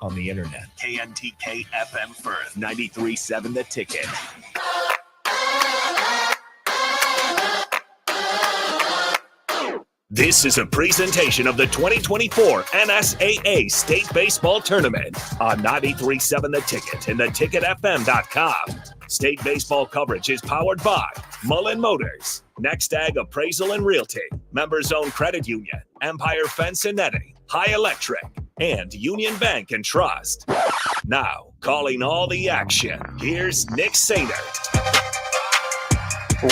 on the internet. KNTK FM Firth, 93.7 The Ticket. This is a presentation of the 2024 NSAA State Baseball Tournament on 93.7 The Ticket and theticketfm.com. State baseball coverage is powered by Mullen Motors, Next Ag Appraisal and Realty, Members Owned Credit Union, Empire Fence and Netting, High Electric, and Union Bank and Trust. Now, calling all the action, here's Nick Sainert.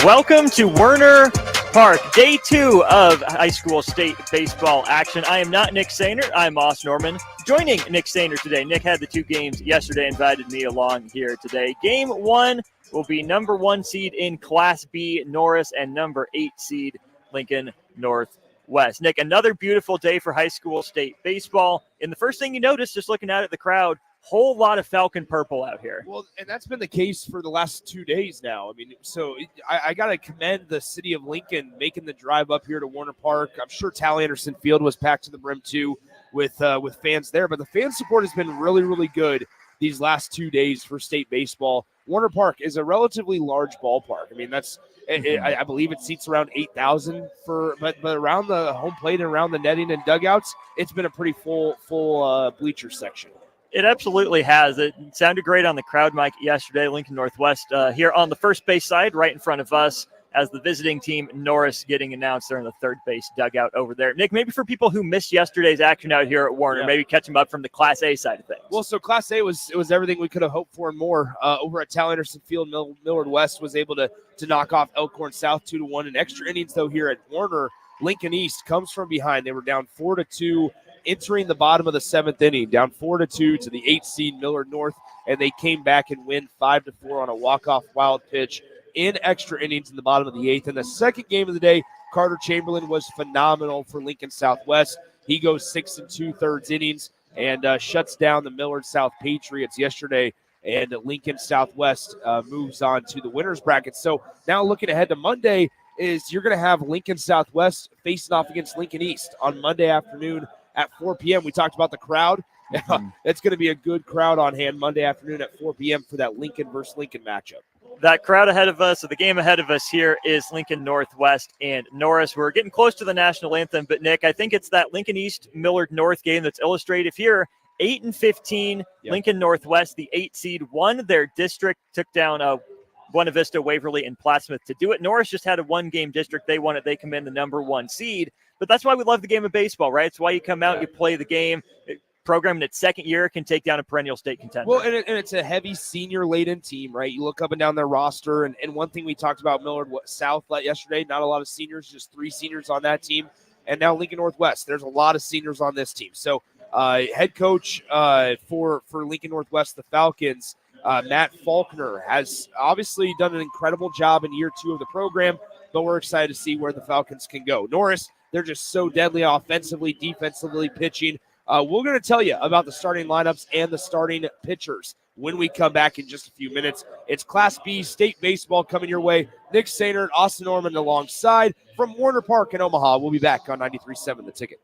Welcome to Werner Park, day 2 of high school state baseball action. I am not Nick Sainert. I'm Moss Norman. Joining Nick Sainert today, Nick had the 2 games yesterday, invited me along here today. Game 1 will be number 1 seed in Class B, Norris, and number 8 seed, Lincoln Northwest. Nick, another beautiful day for high school state baseball. And the first thing you notice, just looking out at the crowd, whole lot of Falcon purple out here. Well, and that's been the case for the last 2 days now. I mean, so I got to commend the city of Lincoln making the drive up here to Werner Park. I'm sure Tally Anderson Field was packed to the brim too with fans there. But the fan support has been really, really good these last 2 days for state baseball. Werner Park is a relatively large ballpark. I mean, that's I believe it seats around 8,000 but around the home plate and around the netting and dugouts, it's been a pretty full bleacher section. It absolutely has. It sounded great on the crowd mic yesterday. Lincoln Northwest here on the first base side, right in front of us, as the visiting team, Norris, getting announced there in the third base dugout over there. Nick, maybe for people who missed yesterday's action out here at Warner, maybe catch them up from the Class A side of things. Well, so Class A was everything we could have hoped for and more. Over at Tally Anderson Field, Millard West was able to knock off Elkhorn South 2-1 in extra innings, though, here at Warner. Lincoln East comes from behind. They were down 4-2. Entering the bottom of the 7th inning, down 4-2 to the 8th seed Millard North, and they came back and win 5-4 on a walk-off wild pitch in extra innings in the bottom of the 8th. And the second game of the day, Carter Chamberlain was phenomenal for Lincoln Southwest. He goes 6 2/3 innings and shuts down the Millard South Patriots yesterday, and Lincoln Southwest moves on to the winner's bracket. So now looking ahead to Monday is you're going to have Lincoln Southwest facing off against Lincoln East on Monday afternoon at 4 p.m. We talked about the crowd. It's going to be a good crowd on hand Monday afternoon at 4 p.m. for that Lincoln versus Lincoln matchup. That crowd ahead of us, or the game ahead of us here, is Lincoln Northwest and Norris. We're getting close to the national anthem, but Nick, I think it's that Lincoln East Millard North game that's illustrative here. 8-15, yep. Lincoln Northwest, the 8 seed, won their district, took down Buena Vista, Waverly, and Plattsmouth to do it. Norris just had a 1-game district. They won it. They come in the number 1 seed. But that's why we love the game of baseball, right? It's why you come out, you play the game. Program in its second year can take down a perennial state contender. Well, and it's a heavy senior-laden team, right? You look up and down their roster, and one thing we talked about Millard South yesterday, not a lot of seniors, just 3 seniors on that team. And now Lincoln Northwest, there's a lot of seniors on this team. So head coach for Lincoln Northwest, the Falcons, Matt Faulkner, has obviously done an incredible job in year 2 of the program, but we're excited to see where the Falcons can go. Norris, they're just so deadly offensively, defensively, pitching. We're going to tell you about the starting lineups and the starting pitchers when we come back in just a few minutes. It's Class B state baseball coming your way. Nick Sainert, Austin Norman alongside from Werner Park in Omaha. We'll be back on 93.7 The Ticket.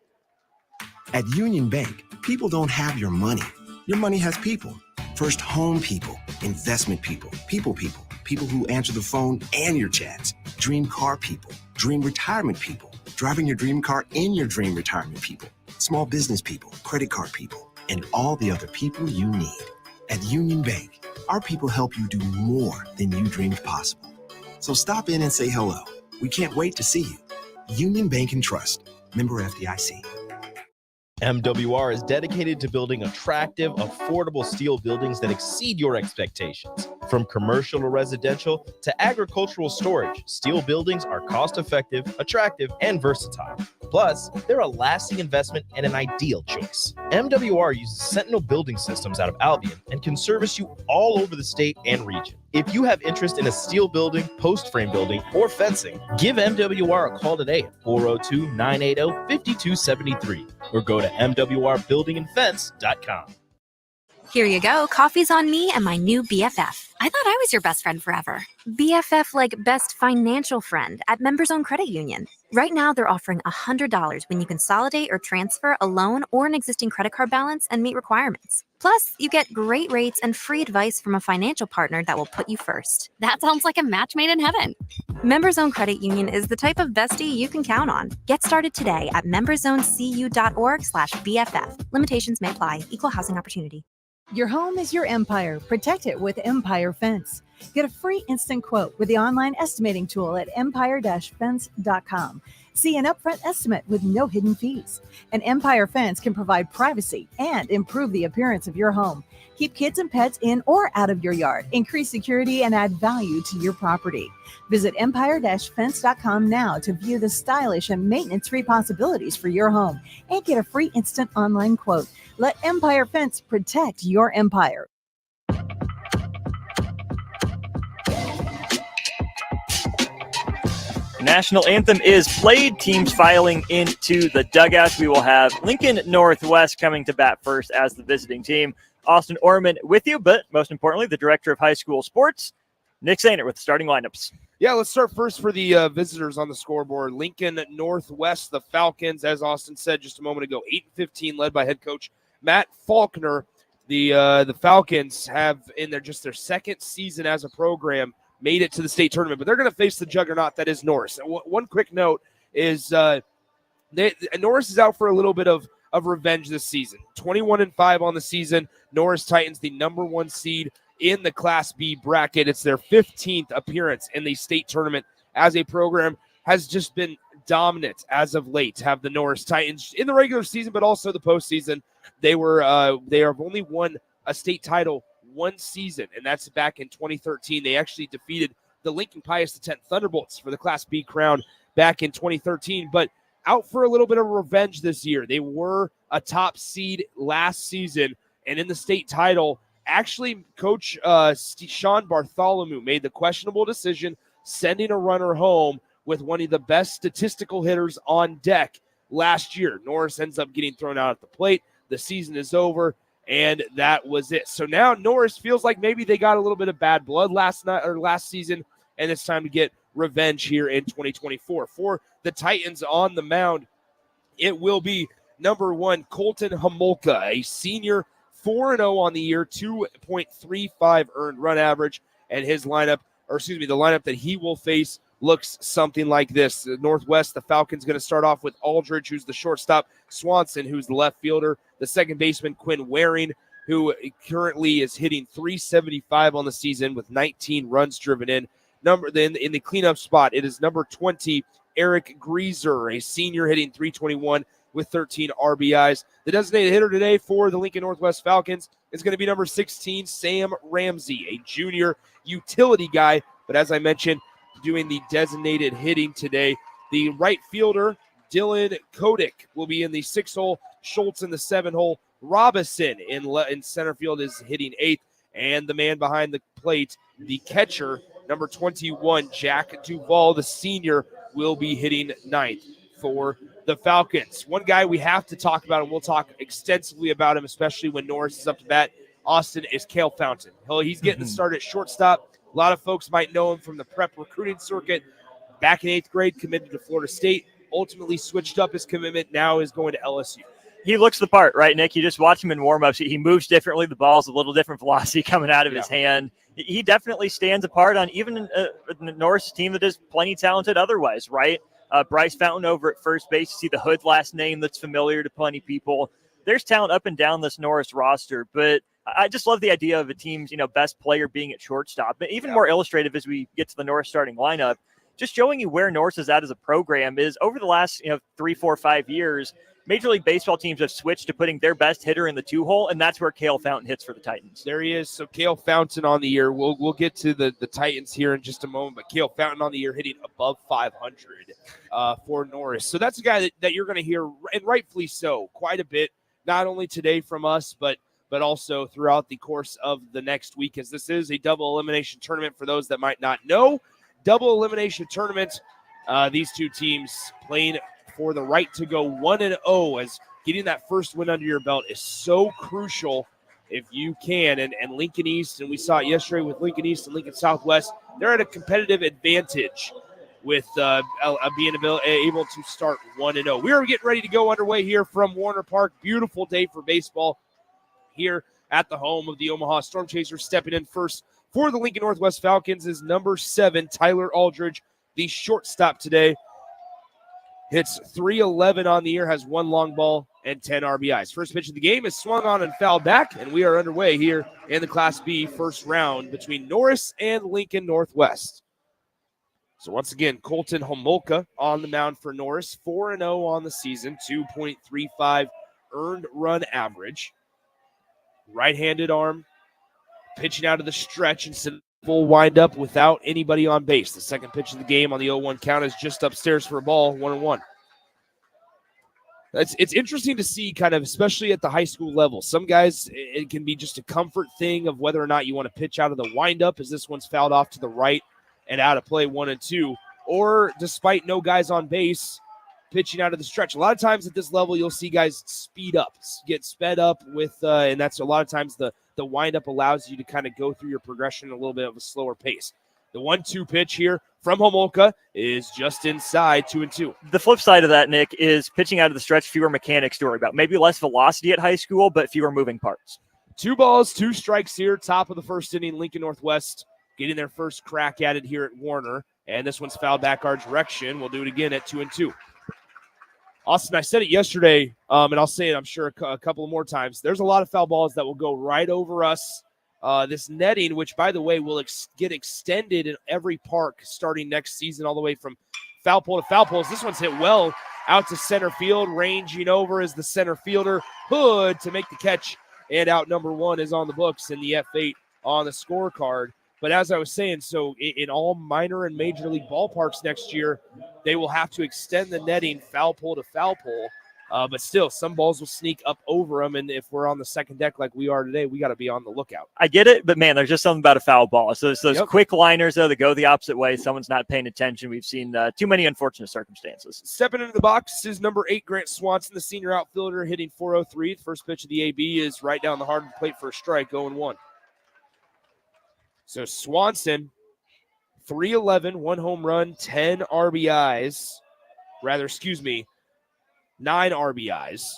At Union Bank, people don't have your money. Your money has people. First home people, investment people, people who answer the phone and your chats, dream car people, dream retirement people, driving your dream car in your dream retirement people, small business people, credit card people, and all the other people you need. At Union Bank, our people help you do more than you dreamed possible. So stop in and say hello. We can't wait to see you. Union Bank and Trust. Member FDIC. MWR is dedicated to building attractive, affordable steel buildings that exceed your expectations. From commercial to residential to agricultural storage, steel buildings are cost-effective, attractive, and versatile. Plus, they're a lasting investment and an ideal choice. MWR uses Sentinel Building Systems out of Albion and can service you all over the state and region. If you have interest in a steel building, post frame building, or fencing, give MWR a call today at 402-980-5273 or go to mwrbuildingandfence.com. Here you go. Coffee's on me and my new BFF. I thought I was your best friend forever. BFF like best financial friend at Members Own Credit Union. Right now, they're offering $100 when you consolidate or transfer a loan or an existing credit card balance and meet requirements. Plus, you get great rates and free advice from a financial partner that will put you first. That sounds like a match made in heaven. Members Own Credit Union is the type of bestie you can count on. Get started today at memberzonecu.org/BFF. Limitations may apply. Equal housing opportunity. Your home is your empire. Protect it with Empire Fence. Get a free instant quote with the online estimating tool at empire-fence.com. See an upfront estimate with no hidden fees. And Empire Fence can provide privacy and improve the appearance of your home. Keep kids and pets in or out of your yard. Increase security and add value to your property. Visit empire-fence.com now to view the stylish and maintenance-free possibilities for your home and get a free instant online quote. Let Empire Fence protect your empire. National anthem is played. Teams filing into the dugouts. We will have Lincoln Northwest coming to bat first as the visiting team. Austin Orman with you, but most importantly, the director of high school sports, Nick Sainer, with the starting lineups. Yeah, let's start first for the visitors on the scoreboard. Lincoln Northwest, the Falcons, as Austin said just a moment ago, 8-15, led by head coach Matt Faulkner. The Falcons have, in their second season as a program, made it to the state tournament, but they're going to face the juggernaut that is Norris. One quick note is Norris is out for a little bit of revenge this season. 21-5 on the season. Norris Titans, the number one seed in the Class B bracket. It's their 15th appearance in the state tournament as a program. Has just been dominant as of late. Have the Norris Titans in the regular season, but also the postseason. They have only won a state title one season, and that's back in 2013. They actually defeated the Lincoln Pius X Thunderbolts for the Class B crown back in 2013, but out for a little bit of revenge this year. They were a top seed last season, and in the state title, actually, Coach Sean Bartholomew made the questionable decision sending a runner home with one of the best statistical hitters on deck last year. Norris ends up getting thrown out at the plate. The season is over, and that was it. So now Norris feels like maybe they got a little bit of bad blood last season, and it's time to get revenge here in 2024. For the Titans on the mound, it will be number one, Colton Homolka, a senior, 4-0 on the year, 2.35 earned run average, and the lineup that he will face looks something like this. The Northwest, the Falcons going to start off with Aldridge, who's the shortstop, Swanson, who's the left fielder, the second baseman, Quinn Waring, who currently is hitting .375 on the season with 19 runs driven in. In the cleanup spot, it is number 20, Eric Greaser, a senior, hitting .321 with 13 RBIs. The designated hitter today for the Lincoln Northwest Falcons is going to be number 16, Sam Ramsey, a junior utility guy, but as I mentioned, doing the designated hitting today. The right fielder, Dylan Kodik, will be in the 6-hole. Schultz in the 7-hole. Robinson in center field is hitting 8th. And the man behind the plate, the catcher, number 21, Jack Duvall, the senior, will be hitting 9th for the Falcons. One guy we have to talk about, and we'll talk extensively about him, especially when Norris is up to bat, Austin, is Cale Fountain. He's getting the start at shortstop. A lot of folks might know him from the prep recruiting circuit. Back in 8th grade, committed to Florida State, ultimately switched up his commitment, now is going to LSU. He looks the part, right, Nick? You just watch him in warm-ups. He moves differently. The ball's a little different velocity coming out of his hand. He definitely stands apart on even a Norris team that is plenty talented otherwise, right? Bryce Fountain over at first base. You see the Hood last name that's familiar to plenty of people. There's talent up and down this Norris roster, but I just love the idea of a team's, best player being at shortstop. But even more illustrative as we get to the Norris starting lineup, just showing you where Norris is at as a program is over the last, 3, 4, 5 years, Major League Baseball teams have switched to putting their best hitter in the 2-hole, and that's where Cale Fountain hits for the Titans. There he is. So Cale Fountain on the year. We'll get to the Titans here in just a moment, but Cale Fountain on the year hitting above 500 for Norris. So that's a guy that you're going to hear, and rightfully so, quite a bit, not only today from us, but also throughout the course of the next week, as this is a double elimination tournament for those that might not know. Double elimination tournament. These two teams playing for the right to go 1-0, as getting that first win under your belt is so crucial if you can. And Lincoln East, and we saw it yesterday with Lincoln East and Lincoln Southwest, they're at a competitive advantage with being able to start 1-0. We are getting ready to go underway here from Warner Park. Beautiful day for baseball here at the home of the Omaha Storm Chasers. Stepping in first for the Lincoln Northwest Falcons is number 7, Tyler Aldridge, the shortstop today. Hits .311 on the year, has 1 long ball and 10 RBIs. First pitch of the game is swung on and fouled back, and we are underway here in the Class B first round between Norris and Lincoln Northwest. So once again, Colton Homolka on the mound for Norris, 4-0 on the season, 2.35 earned run average. Right-handed arm, pitching out of the stretch instead of full windup without anybody on base. The second pitch of the game on the 0-1 count is just upstairs for a ball, 1-1. It's interesting to see kind of, especially at the high school level. Some guys, it can be just a comfort thing of whether or not you want to pitch out of the windup, as this one's fouled off to the right and out of play 1-2, or despite no guys on base, pitching out of the stretch. A lot of times at this level, you'll see guys speed up, get sped up with, and that's a lot of times the windup allows you to kind of go through your progression at a little bit of a slower pace. The 1-2 pitch here from Homolka is just inside, 2-2. The flip side of that, Nick, is pitching out of the stretch, fewer mechanics to worry about. Maybe less velocity at high school, but fewer moving parts. 2 balls, 2 strikes here, top of the first inning. Lincoln Northwest getting their first crack at it here at Warner, and this one's fouled back our direction. We'll do it again at 2-2. Austin, I said it yesterday, and I'll say it, I'm sure, a couple more times. There's a lot of foul balls that will go right over us. This netting, which, by the way, will get extended in every park starting next season, all the way from foul pole to foul poles. This one's hit well out to center field, ranging over as the center fielder, Hood, to make the catch, and out number 1 is on the books and the F8 on the scorecard. But as I was saying, so in all minor and major league ballparks next year, they will have to extend the netting foul pole to foul pole. But still, some balls will sneak up over them, and if we're on the second deck like we are today, we got to be on the lookout. I get it, but, man, there's just something about a foul ball. So it's those quick liners, though, that go the opposite way. Someone's not paying attention. We've seen too many unfortunate circumstances. Stepping into the box is number 8, Grant Swanson, the senior outfielder, hitting .403. The first pitch of the AB is right down the hard plate for a strike, 0-1. So Swanson, .311, 1 home run, 10 RBIs. 9 RBIs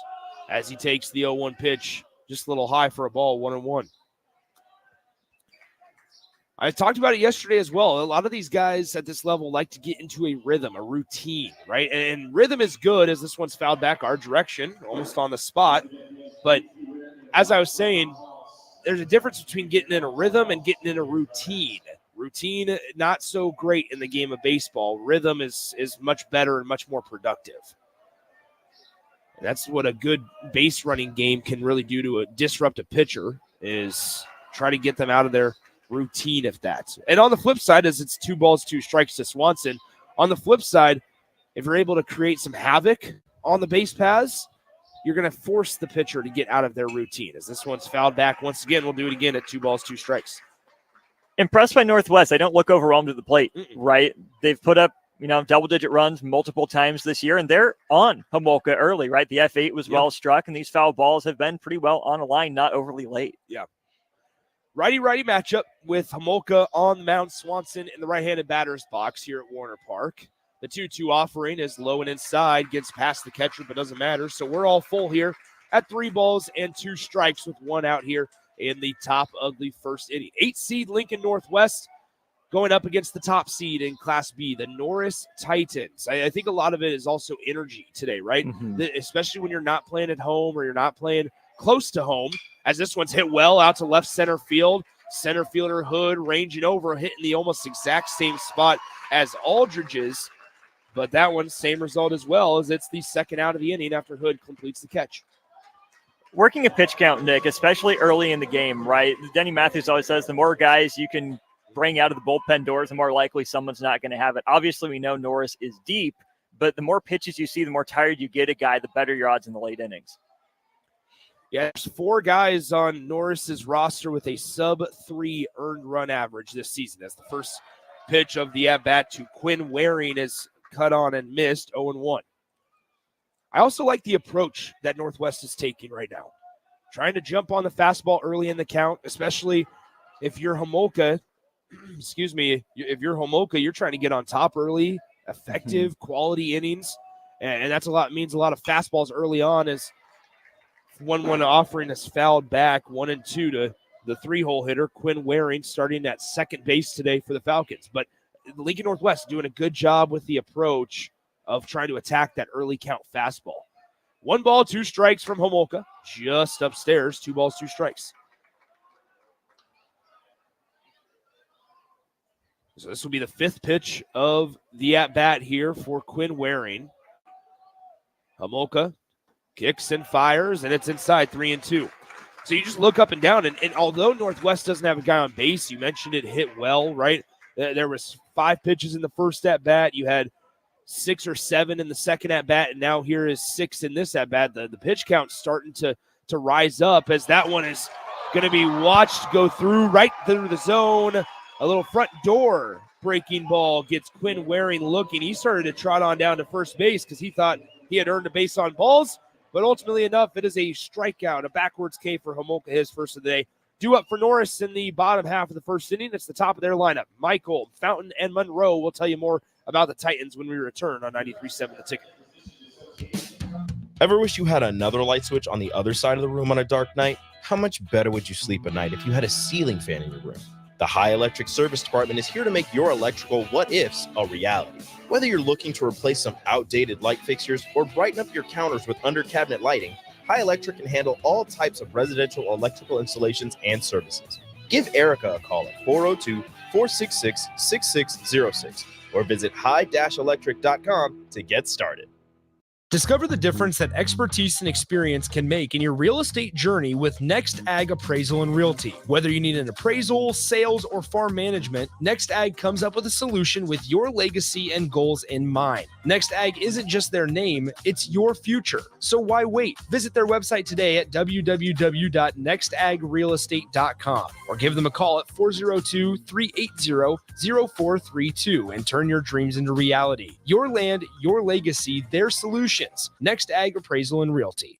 as he takes the 0-1 pitch, just a little high for a ball, 1-1. I talked about it yesterday as well. A lot of these guys at this level like to get into a rhythm, a routine, right? And rhythm is good, as this one's fouled back our direction, almost on the spot. But as I was saying, there's a difference between getting in a rhythm and getting in a routine. Routine, not so great in the game of baseball. Rhythm is much better and much more productive. And that's what a good base running game can really do to disrupt a pitcher, is try to get them out of their routine, if that's. And on the flip side, as it's 2 balls, 2 strikes to Swanson, on the flip side, if you're able to create some havoc on the base paths, you're going to force the pitcher to get out of their routine. As this one's fouled back once again, we'll do it again at 2 balls, 2 strikes. Impressed by Northwest. They don't look overwhelmed at the plate, right? They've put up, double-digit runs multiple times this year, and they're on Homolka early, right? The F8 was well struck, and these foul balls have been pretty well on a line, not overly late. Yeah. Righty-righty matchup with Homolka on the mound, Swanson in the right-handed batter's box here at Warner Park. The 2-2 offering is low and inside, gets past the catcher, but doesn't matter. So we're all full here at 3 balls and 2 strikes with 1 out here in the top of the first inning. 8 seed Lincoln Northwest going up against the top seed in Class B, the Norris Titans. I think a lot of it is also energy today, right? Especially when you're not playing at home or you're not playing close to home, as this one's hit well out to left center field. Center fielder Hood ranging over, hitting the almost exact same spot as Aldridge's. But that one, same result as well, as it's the second out of the inning after Hood completes the catch. Working a pitch count, Nick, especially early in the game, right? Denny Matthews always says the more guys you can bring out of the bullpen doors, the more likely someone's not going to have it. Obviously, we know Norris is deep, but the more pitches you see, the more tired you get a guy, the better your odds in the late innings. Yeah, there's 4 guys on Norris's roster with a sub-3 earned run average this season. As the first pitch of the at-bat to Quinn Waring is cut on and missed, 0-1. I also like the approach that Northwest is taking right now. trying to jump on the fastball early in the count, especially if you're Homolka. Excuse me. If you're Homolka, you're trying to get on top early, effective, quality innings. And that's means a lot of fastballs early on as 1-1 offering is fouled back 1-2 to the 3-hole hitter, Quinn Waring, starting at second base today for the Falcons. But Lincoln Northwest doing a good job with the approach of trying to attack that early count fastball. 1 ball, 2 strikes from Homolka, just upstairs, 2 balls, 2 strikes. So this will be the 5th pitch of the at-bat here for Quinn Waring. Homolka kicks and fires, and it's inside 3-2. So you just look up and down, and although Northwest doesn't have a guy on base, you mentioned it hit well, right? There was 5 pitches in the first at-bat. You had 6 or 7 in the second at-bat, and now here is 6 in this at-bat. The pitch count's starting to rise up as that one is going to be watched go right through the zone. A little front door breaking ball gets Quinn Waring looking. He started to trot on down to first base because he thought he had earned a base on balls. But ultimately enough, it is a strikeout, a backwards K for Homolka, his first of the day. Due up for Norris in the bottom half of the first inning. It's the top of their lineup. Michael, Fountain, and Monroe. We'll tell you more about the Titans when we return on 93.7 The Ticket. Ever wish you had another light switch on the other side of the room on a dark night? How much better would you sleep at night if you had a ceiling fan in your room? The High Electric Service Department is here to make your electrical what-ifs a reality. Whether you're looking to replace some outdated light fixtures or brighten up your counters with under-cabinet lighting, High Electric can handle all types of residential electrical installations and services. Give Erica a call at 402-466-6606 or visit high-electric.com to get started. Discover the difference that expertise and experience can make in your real estate journey with Next Ag Appraisal and Realty. Whether you need an appraisal, sales, or farm management, Next Ag comes up with a solution with your legacy and goals in mind. Next Ag isn't just their name, it's your future. So why wait? Visit their website today at www.nextagrealestate.com or give them a call at 402-380-0432 and turn your dreams into reality. Your land, your legacy, their solution. Next Ag Appraisal and Realty.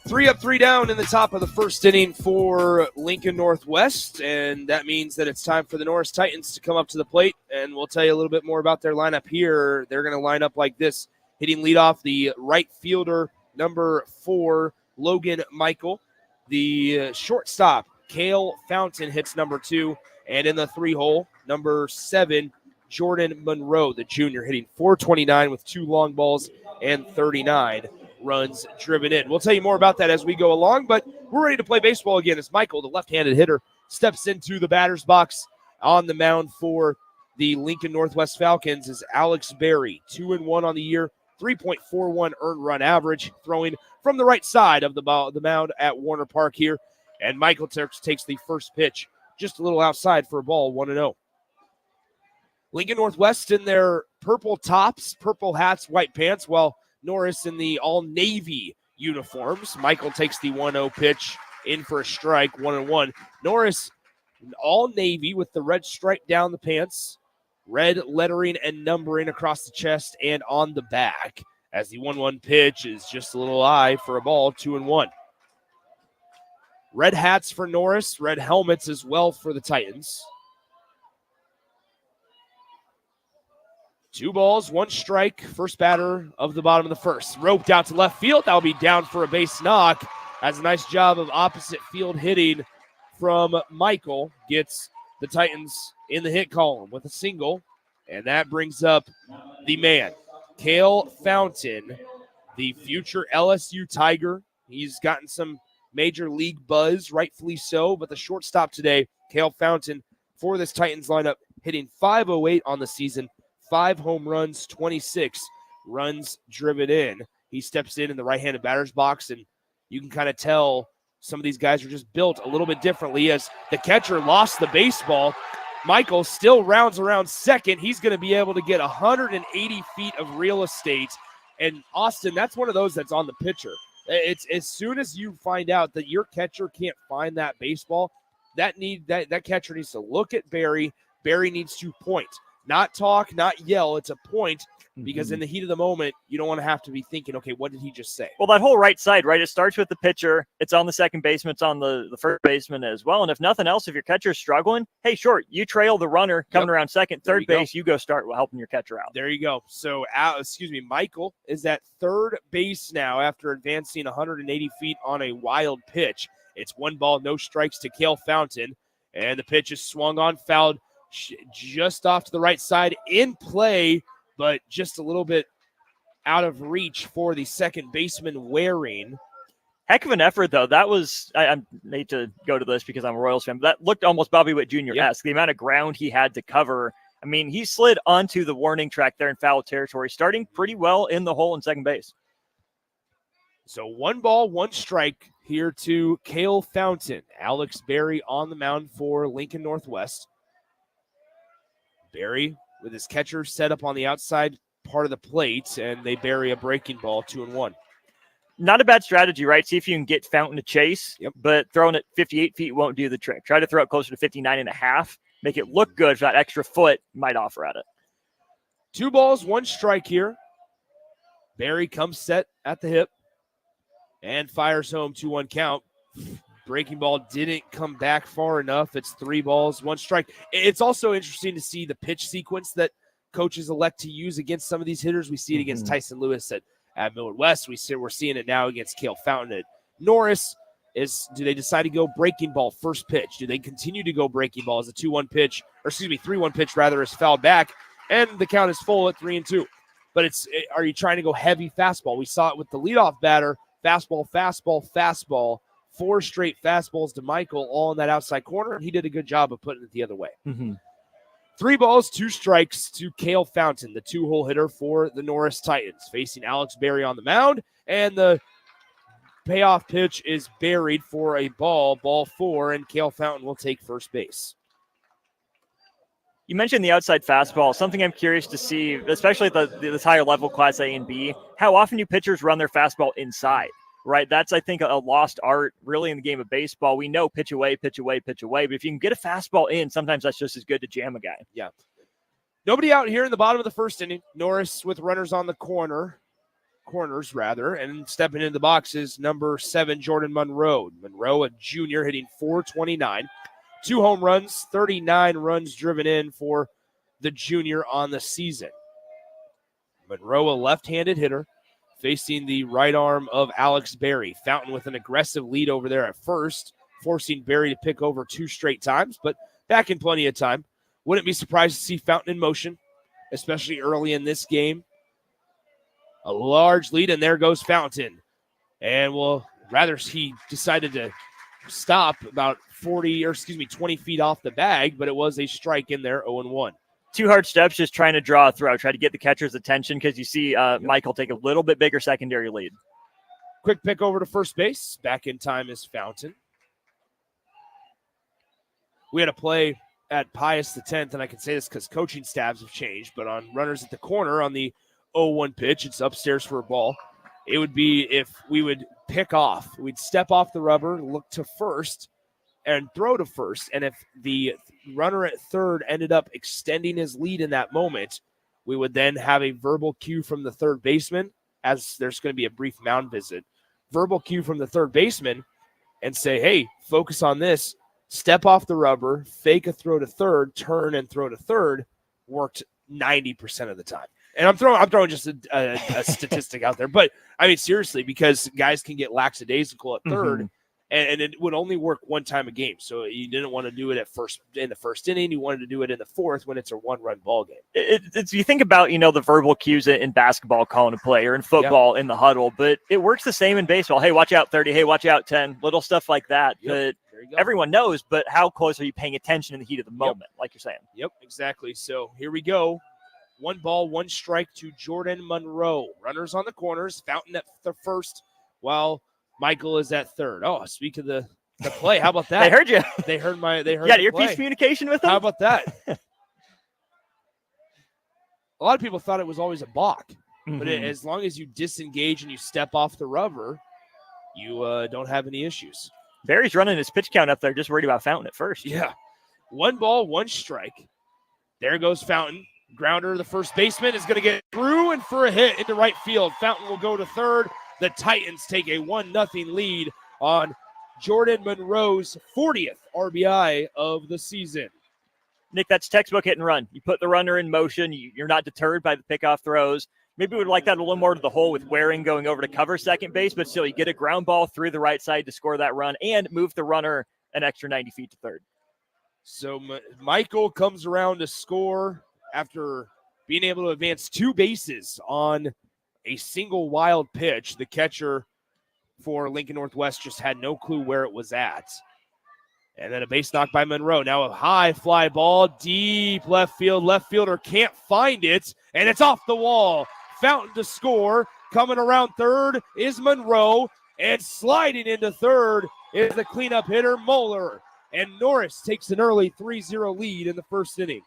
3 up, 3 down in the top of the first inning for Lincoln Northwest, and that means that it's time for the Norris Titans to come up to the plate, and we'll tell you a little bit more about their lineup here. They're going to line up like this. Hitting leadoff, the right fielder, number 4, Logan Michael. The shortstop, Cale Fountain, hits number 2, and in the 3-hole, number 7, Jordan Monroe, the junior, hitting .429 with 2 long balls and 39 runs driven in. We'll tell you more about that as we go along, but we're ready to play baseball again as Michael, the left-handed hitter, steps into the batter's box. On the mound for the Lincoln Northwest Falcons is Alex Berry, 2-1 on the year, 3.41 earned run average, throwing from the right side of the mound at Warner Park here. And Michael takes the first pitch just a little outside for a ball, 1-0. Lincoln Northwest in their purple tops, purple hats, white pants, while Norris in the all-navy uniforms. Michael takes the 1-0 pitch in for a strike, 1-1. Norris, all-navy with the red stripe down the pants, red lettering and numbering across the chest and on the back, as the 1-1 pitch is just a little high for a ball, 2-1. Red hats for Norris, red helmets as well for the Titans. 2 balls, 1 strike. First batter of the bottom of the first. Roped out to left field. That'll be down for a base knock. Has a nice job of opposite field hitting from Michael. Gets the Titans in the hit column with a single. And that brings up the man, Cale Fountain, the future LSU Tiger. He's gotten some major league buzz, rightfully so. But the shortstop today, Cale Fountain, for this Titans lineup, hitting .508 on the season. 5 home runs, 26 runs driven in. He steps in the right-handed batter's box, and you can kind of tell some of these guys are just built a little bit differently as the catcher lost the baseball. Michael still rounds around second. He's going to be able to get 180 feet of real estate. And Austin, that's one of those that's on the pitcher. It's as soon as you find out that your catcher can't find that baseball, that catcher needs to look at Barry. Barry needs to point. Not talk, not yell. It's a point, because in the heat of the moment, you don't want to have to be thinking, okay, what did he just say? Well, that whole right side, right? It starts with the pitcher. It's on the second baseman. It's on the first baseman as well. And if nothing else, if your catcher's struggling, hey, sure, you trail the runner coming around second, third base. You go start helping your catcher out. There you go. So, Michael is at third base now after advancing 180 feet on a wild pitch. It's 1 ball, no strikes to Cale Fountain. And the pitch is swung on, fouled just off to the right side, in play, but just a little bit out of reach for the second baseman Waring. Heck of an effort, though. That was, I hate to go to this because I'm a Royals fan, but that looked almost Bobby Witt Jr.-esque. The amount of ground he had to cover. I mean, he slid onto the warning track there in foul territory, starting pretty well in the hole in second base. So 1 ball, 1 strike here to Cale Fountain. Alex Berry on the mound for Lincoln Northwest. Berry with his catcher set up on the outside part of the plate, and they bury a breaking ball, 2-1. Not a bad strategy, right? See if you can get Fountain to chase, but throwing it 58 feet won't do the trick. Try to throw it closer to 59.5. Make it look good for that extra foot might offer at it. 2 balls, 1 strike here. Berry comes set at the hip and fires home 2-1 count. Breaking ball didn't come back far enough. It's 3 balls, 1 strike. It's also interesting to see the pitch sequence that coaches elect to use against some of these hitters. We see it against Tyson Lewis at Millard West. We're seeing it now against Cale Fountain at Norris. Do they decide to go breaking ball first pitch? Do they continue to go breaking ball as a 3-1 pitch is fouled back, and the count is full at 3-2. But are you trying to go heavy fastball? We saw it with the leadoff batter, fastball. 4 straight fastballs to Michael, all in that outside corner, and he did a good job of putting it the other way. 3 balls, 2 strikes to Cale Fountain, the 2-hole hitter for the Norris Titans, facing Alex Berry on the mound, and the payoff pitch is buried for a ball 4, and Cale Fountain will take first base. You mentioned the outside fastball. Something I'm curious to see, especially at this higher level Class A and B, how often do pitchers run their fastball inside? Right, that's, I think, a lost art really in the game of baseball. We know pitch away. But if you can get a fastball in, sometimes that's just as good to jam a guy. Yeah. Nobody out here in the bottom of the first inning. Norris with runners on the corners, and stepping into the box is number 7, Jordan Monroe. Monroe, a junior, hitting .429. 2 home runs, 39 runs driven in for the junior on the season. Monroe, a left-handed hitter, facing the right arm of Alex Berry. Fountain with an aggressive lead over there at first, forcing Berry to pick over 2 straight times, but back in plenty of time. Wouldn't be surprised to see Fountain in motion, especially early in this game. A large lead, and there goes Fountain. And he decided to stop about 20 feet off the bag, but it was a strike in there, 0-1. 2 hard steps, just trying to draw a throw, try to get the catcher's attention because you see Michael take a little bit bigger secondary lead. Quick pick over to first base. Back in time is Fountain. We had a play at Pius X, and I can say this because coaching staffs have changed, but on runners at the corner on the 0-1 pitch, it's upstairs for a ball. It would be if we would pick off. We'd step off the rubber, look to first, and throw to first. And if the runner at third ended up extending his lead in that moment, we would then have a verbal cue from the third baseman, as there's going to be a brief mound visit. Verbal cue from the third baseman and say, hey, focus on this. Step off the rubber, fake a throw to third, turn and throw to third. Worked 90% of the time. And I'm throwing just a statistic out there. But, I mean, seriously, because guys can get lackadaisical at third, and it would only work 1 time a game. So you didn't want to do it in the first inning. You wanted to do it in the 4th when it's a 1-run ball game. It's you think about, the verbal cues in basketball calling a play or in football in the huddle, but it works the same in baseball. Hey, watch out 30. Hey, watch out 10. Little stuff like that. That everyone knows, but how close are you paying attention in the heat of the moment, like you're saying? Yep, exactly. So here we go. 1 ball, 1 strike to Jordan Monroe. Runners on the corners. Fountain at the first, while Michael is at third. Oh, speak of the play. How about that? They heard you. They heard earpiece communication with them. How about that? A lot of people thought it was always a balk, but as long as you disengage and you step off the rubber, you don't have any issues. Barry's running his pitch count up there, just worried about Fountain at first. Yeah. 1 ball, 1 strike. There goes Fountain. Grounder, the first baseman, is going to get through and for a hit into right field. Fountain will go to third. The Titans take a 1-0 lead on Jordan Monroe's 40th RBI of the season. Nick, that's textbook hit and run. You put the runner in motion. You're not deterred by the pickoff throws. Maybe we would like that a little more to the hole with Waring going over to cover second base, but still you get a ground ball through the right side to score that run and move the runner an extra 90 feet to third. So Michael comes around to score after being able to advance 2 bases on a single wild pitch. The catcher for Lincoln Northwest just had no clue where it was at. And then a base knock by Monroe. Now a high fly ball, deep left field. Left fielder can't find it, and it's off the wall. Fountain to score. Coming around third is Monroe, and sliding into third is the cleanup hitter, Moeller. And Norris takes an early 3-0 lead in the first inning.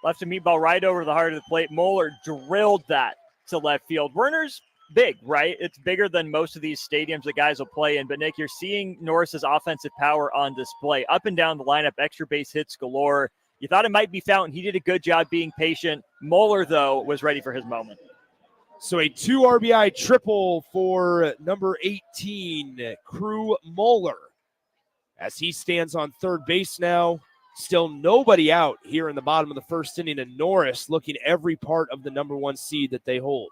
Left a meatball right over the heart of the plate. Moeller drilled that to left field. Werner's big, right? It's bigger than most of these stadiums that guys will play in. But, Nick, you're seeing Norris's offensive power on display. Up and down the lineup, extra base hits galore. You thought it might be Fountain. He did a good job being patient. Moeller, though, was ready for his moment. So a 2 RBI triple for number 18, Crew Moeller, as he stands on third base now. Still nobody out here in the bottom of the first inning, and Norris looking every part of the number 1 seed that they hold.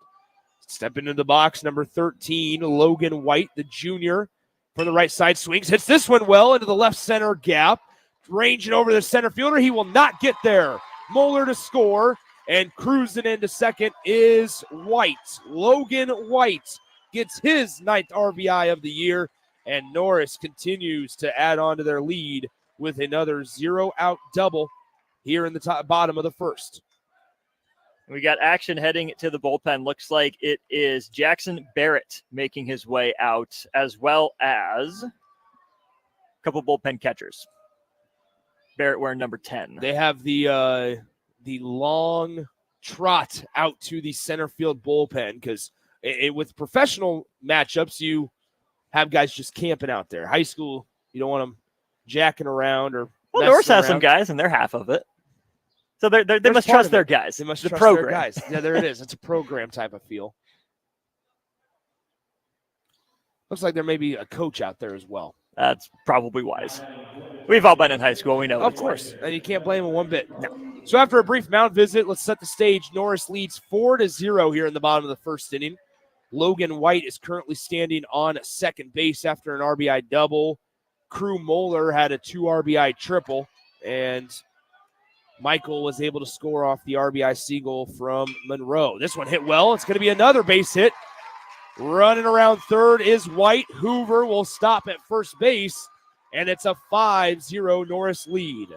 Stepping into the box, number 13, Logan White, the junior, for the right side swings. Hits this one well into the left center gap. Ranging over the center fielder. He will not get there. Moeller to score, and cruising into second is White. Logan White gets his 9th RBI of the year, and Norris continues to add on to their lead with another 0-out double here in the bottom of the first. We got action heading to the bullpen. Looks like it is Jackson Barrett making his way out, as well as a couple bullpen catchers. Barrett wearing number 10. They have the long trot out to the center field bullpen because with professional matchups, you have guys just camping out there. High school, you don't want them jacking around or Norris has some guys, and they're half of it. So they must trust their guys. They must the trust program. their guys. Yeah, there it is. It's a program type of feel. Looks like there may be a coach out there as well. That's probably wise. We've all been in high school. We know. Of course. And you can't blame them one bit. No. So after a brief mound visit, let's set the stage. Norris leads 4-0 here in the bottom of the first inning. Logan White is currently standing on second base after an RBI double. Crew Moeller had a 2 RBI triple, and Michael was able to score off the RBI single from Monroe. This one hit well. It's going to be another base hit. Running around third is White. Hoover will stop at first base, and it's a 5-0 Norris lead.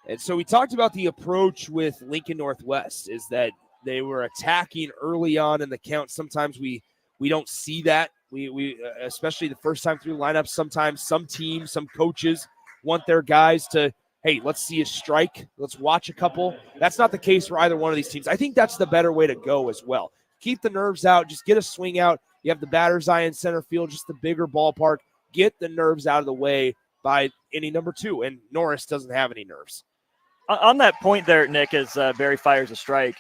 And so we talked about the approach with Lincoln Northwest is that they were attacking early on in the count. Sometimes we don't see that. We especially the first time through the lineup, sometimes some teams, some coaches want their guys to, hey, let's see a strike. Let's watch a couple. That's not the case for either one of these teams. I think that's the better way to go as well. Keep the nerves out. Just get a swing out. You have the batter's eye in center field, just the bigger ballpark. Get the nerves out of the way by inning number 2, and Norris doesn't have any nerves. On that point there, Nick, as Barry fires a strike,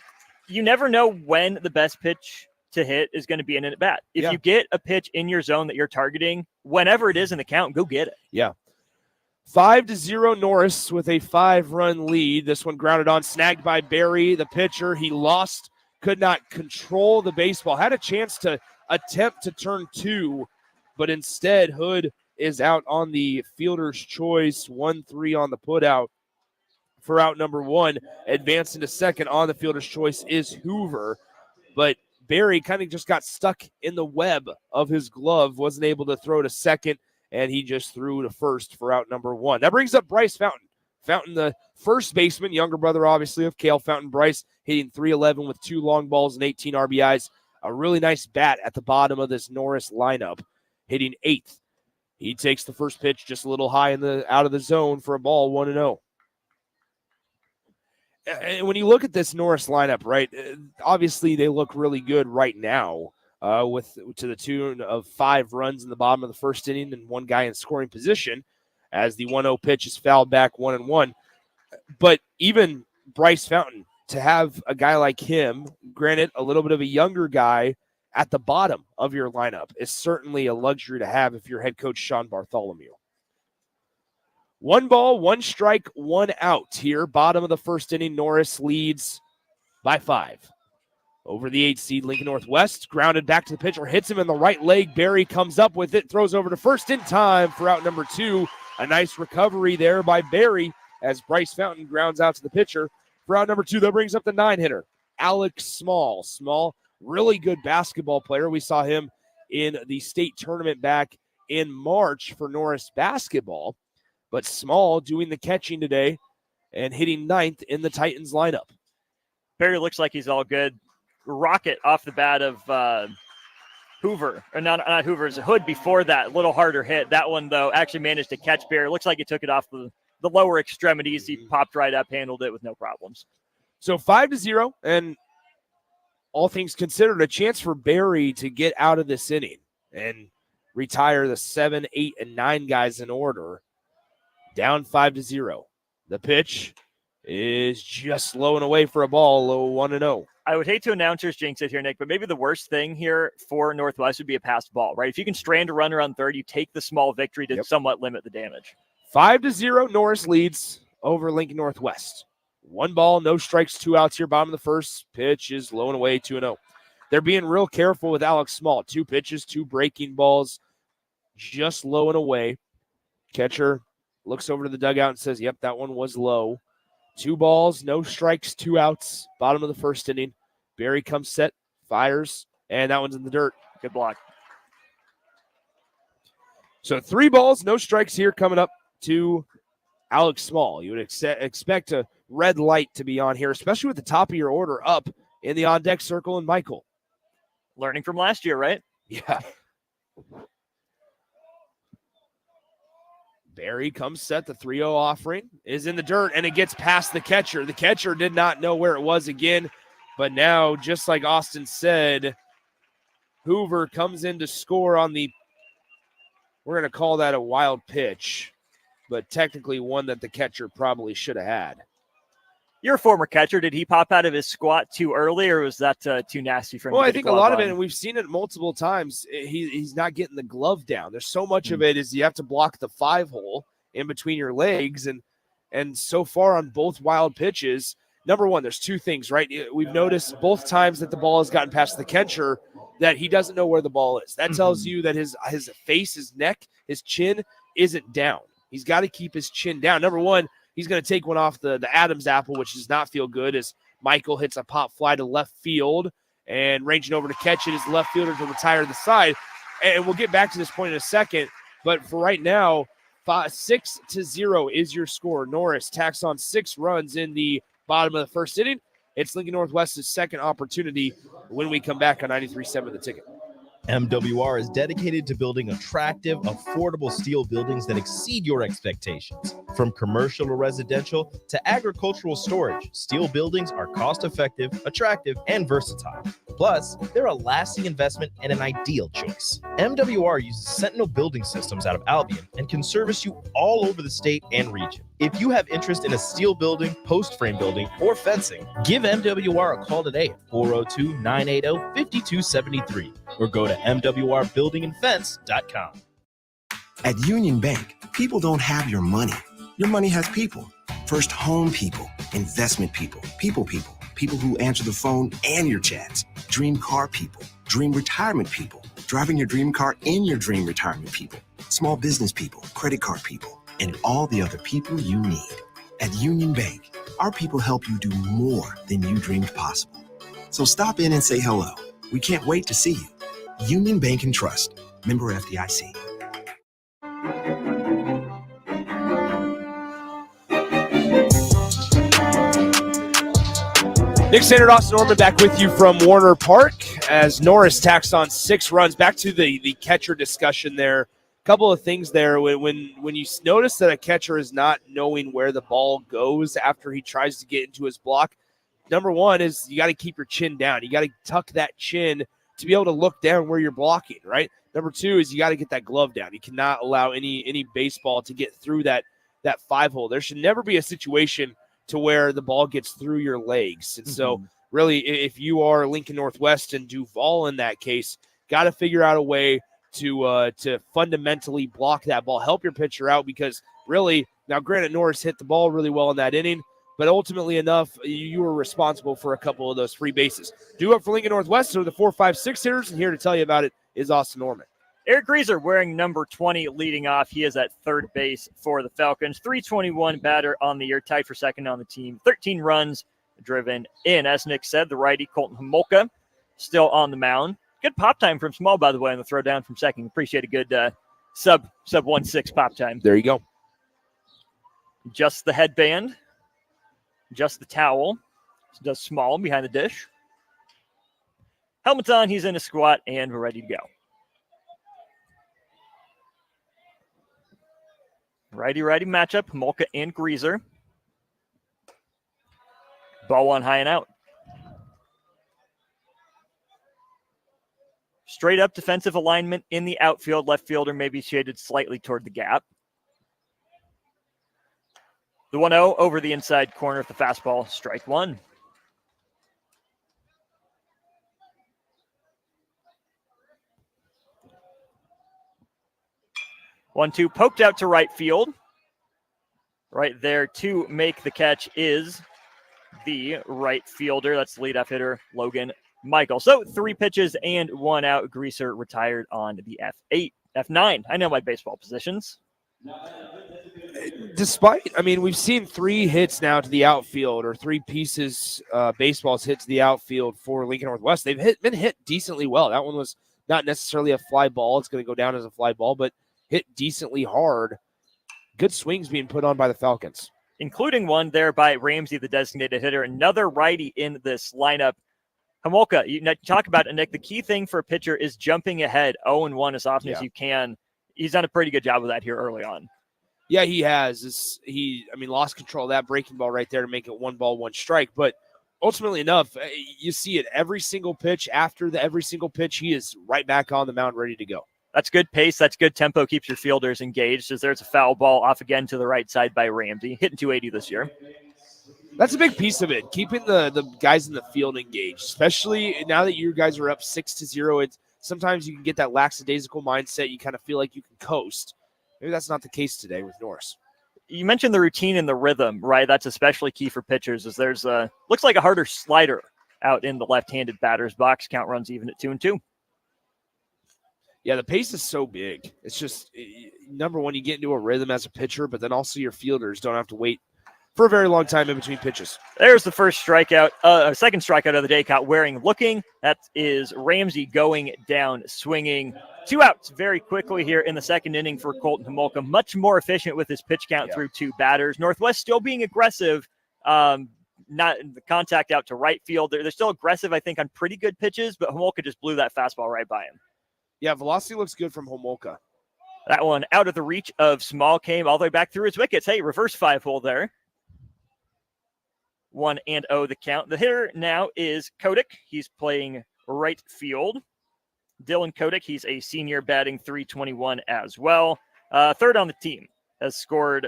you never know when the best pitch to hit is going to be an at bat. If you get a pitch in your zone that you're targeting, whenever it is in the count, go get it. Yeah. 5-0 Norris with a 5-run lead. This one grounded on, snagged by Barry, the pitcher. He lost, could not control the baseball. Had a chance to attempt to turn 2, but instead Hood is out on the fielder's choice. 1-3 on the putout for out number 1. Advancing to second on the fielder's choice is Hoover, but Barry kind of just got stuck in the web of his glove, wasn't able to throw to second, and he just threw to first for out number 1. That brings up Bryce Fountain. Fountain, the first baseman, younger brother, obviously, of Cale Fountain. Bryce hitting .311 with 2 long balls and 18 RBIs. A really nice bat at the bottom of this Norris lineup, hitting 8th. He takes the first pitch just a little high out of the zone for a ball, 1-0. And when you look at this Norris lineup, right, obviously they look really good right now. to the tune of 5 runs in the bottom of the first inning and 1 guy in scoring position as the 1-0 pitch is fouled back 1-1. But even Bryce Fountain, to have a guy like him, granted a little bit of a younger guy, at the bottom of your lineup is certainly a luxury to have if you're head coach Sean Bartholomew. 1 ball, 1 strike, 1 out here. Bottom of the first inning, Norris leads by 5. Over the 8 seed, Lincoln Northwest, grounded back to the pitcher, hits him in the right leg. Barry comes up with it, throws over to first in time for out number 2. A nice recovery there by Barry as Bryce Fountain grounds out to the pitcher for out number 2. That brings up the 9-hitter, Alex Small. Small, really good basketball player. We saw him in the state tournament back in March for Norris basketball. But Small doing the catching today and hitting 9th in the Titans lineup. Barry looks like he's all good. Rocket off the bat of Hoover. Or not Hoover, it's a Hood before that. A little harder hit. That one, though, actually managed to catch Barry. Looks like he took it off the lower extremities. He popped right up, handled it with no problems. So 5-0, and all things considered, a chance for Barry to get out of this inning and retire the 7, 8, and 9 guys in order. Down 5-0. The pitch is just low and away for a ball, low 1-0. I would hate to announcers jinx it here, Nick, but maybe the worst thing here for Northwest would be a passed ball, right? If you can strand a runner on third, you take the small victory to somewhat limit the damage. 5-0, Norris leads over Lincoln Northwest. 1 ball, no strikes, 2 outs here. Bottom of the first, pitch is low and away, 2-0. They're being real careful with Alex Small. 2 pitches, 2 breaking balls, just low and away. Catcher looks over to the dugout and says, yep, that one was low. 2 balls, no strikes, 2 outs. Bottom of the first inning. Barry comes set, fires, and that one's in the dirt. Good block. So 3 balls, no strikes here coming up to Alex Small. You would expect a red light to be on here, especially with the top of your order up in the on-deck circle and Michael. Learning from last year, right? Yeah. Barry comes set. The 3-0 offering is in the dirt, and it gets past the catcher. The catcher did not know where it was again, but now, just like Austin said, Hoover comes in to score on the, we're going to call that a wild pitch, but technically one that the catcher probably should have had. You're a former catcher. Did he pop out of his squat too early, or was that too nasty for him? Well, I think a lot of it, and we've seen it multiple times, he's not getting the glove down. There's so much of it is you have to block the 5-hole in between your legs, and so far on both wild pitches, number one, there's 2 things, right? We've noticed both times that the ball has gotten past the catcher that he doesn't know where the ball is. That tells you that his face, his neck, his chin isn't down. He's got to keep his chin down. Number one, he's going to take one off the Adams apple, which does not feel good, as Michael hits a pop fly to left field and ranging over to catch it is the left fielder to retire the side. And we'll get back to this point in a second, but for right now, 6-0 is your score. Norris tacks on 6 runs in the bottom of the first inning. It's Lincoln Northwest's second opportunity when we come back on 93.7 The Ticket. MWR is dedicated to building attractive, affordable steel buildings that exceed your expectations. From commercial or residential to agricultural storage, steel buildings are cost-effective, attractive, and versatile. Plus, they're a lasting investment and an ideal choice. MWR uses Sentinel Building Systems out of Albion and can service you all over the state and region. If you have interest in a steel building, post frame building, or fencing, give MWR a call today at 402-980-5273 or go to mwrbuildingandfence.com. At Union Bank, people don't have your money. Your money has people. First home people, investment people, people who answer the phone and your chats, dream car people, dream retirement people, driving your dream car in your dream retirement people, small business people, credit card people, and all the other people you need. At Union Bank, our people help you do more than you dreamed possible. So stop in and say hello. We can't wait to see you. Union Bank and Trust. Member FDIC. Nick Sander, Austin Norman back with you from Warner Park as Norris tacks on 6 runs. Back to the catcher discussion there. Couple of things there. When you notice that a catcher is not knowing where the ball goes after he tries to get into his block, number one is you got to keep your chin down. You got to tuck that chin to be able to look down where you're blocking, right? Number 2 is you got to get that glove down. You cannot allow any baseball to get through that 5-hole. There should never be a situation to where the ball gets through your legs. And so really, if you are Lincoln Northwest and Duval in that case, got to figure out a way to fundamentally block that ball, help your pitcher out, because really, now granted, Norris hit the ball really well in that inning, but ultimately enough, you were responsible for a couple of those free bases. Due up for Lincoln Northwest, so the 4, 5, 6 hitters, and here to tell you about it is Austin Norman. Eric Grieser wearing number 20 leading off. He is at third base for the Falcons. 321 batter on the year, tied for second on the team. 13 runs driven in. As Nick said, the righty Colton Homolka still on the mound. Good pop time from Small, by the way, on the throw down from second. Appreciate a good sub 1-6 pop time. There you go. Just the headband. Just the towel. Does Small behind the dish. Helmet's on. He's in a squat, and we're ready to go. Righty-righty matchup, Homolka and Grieser. Ball one high and out. Straight up defensive alignment in the outfield. Left fielder maybe shaded slightly toward the gap. The 1-0 over the inside corner of the fastball. Strike one. 1-2 poked out to right field. Right there to make the catch is the right fielder. That's the leadoff hitter, Logan Michael. So 3 pitches and 1 out. Grieser retired on the F8. F9. I know my baseball positions. Despite, we've seen 3 hits now to the outfield, or 3 pieces, baseballs hit to the outfield for Lincoln Northwest. They've been hit decently well. That one was not necessarily a fly ball. It's going to go down as a fly ball, but hit decently hard. Good swings being put on by the Falcons. Including one there by Ramsey, the designated hitter. Another righty in this lineup. Homolka, you talk about it, Nick. The key thing for a pitcher is jumping ahead 0-1 as often as you can. He's done a pretty good job of that here early on. Yeah, he has. Lost control of that breaking ball right there to make it 1 ball, 1 strike. But ultimately enough, you see it every single pitch. After every single pitch, he is right back on the mound ready to go. That's good pace. That's good tempo. Keeps your fielders engaged. As there's a foul ball off again to the right side by Ramsey. Hitting 280 this year. That's a big piece of it. Keeping the guys in the field engaged, especially now that you guys are up 6-0. It's sometimes you can get that lackadaisical mindset. You kind of feel like you can coast. Maybe that's not the case today with Norris. You mentioned the routine and the rhythm, right? That's especially key for pitchers. As there's looks like a harder slider out in the left-handed batter's box. Count runs even at 2-2. Yeah, the pace is so big. It's just, number one, you get into a rhythm as a pitcher, but then also your fielders don't have to wait for a very long time in between pitches. There's the first strikeout, second strikeout of the day. Caught Waring looking. That is Ramsey going down, swinging. 2 outs very quickly here in the second inning for Colton Homolka. Much more efficient with his pitch count through 2 batters. Northwest still being aggressive. Not the contact out to right field. They're still aggressive, I think, on pretty good pitches, but Homolka just blew that fastball right by him. Yeah, velocity looks good from Homolka. That one out of the reach of Small, came all the way back through his wickets. Hey, reverse 5-hole there. 1-0 the count. The hitter now is Kodak. He's playing right field. Dylan Kodak, he's a senior, batting .321 as well. Third on the team. Has scored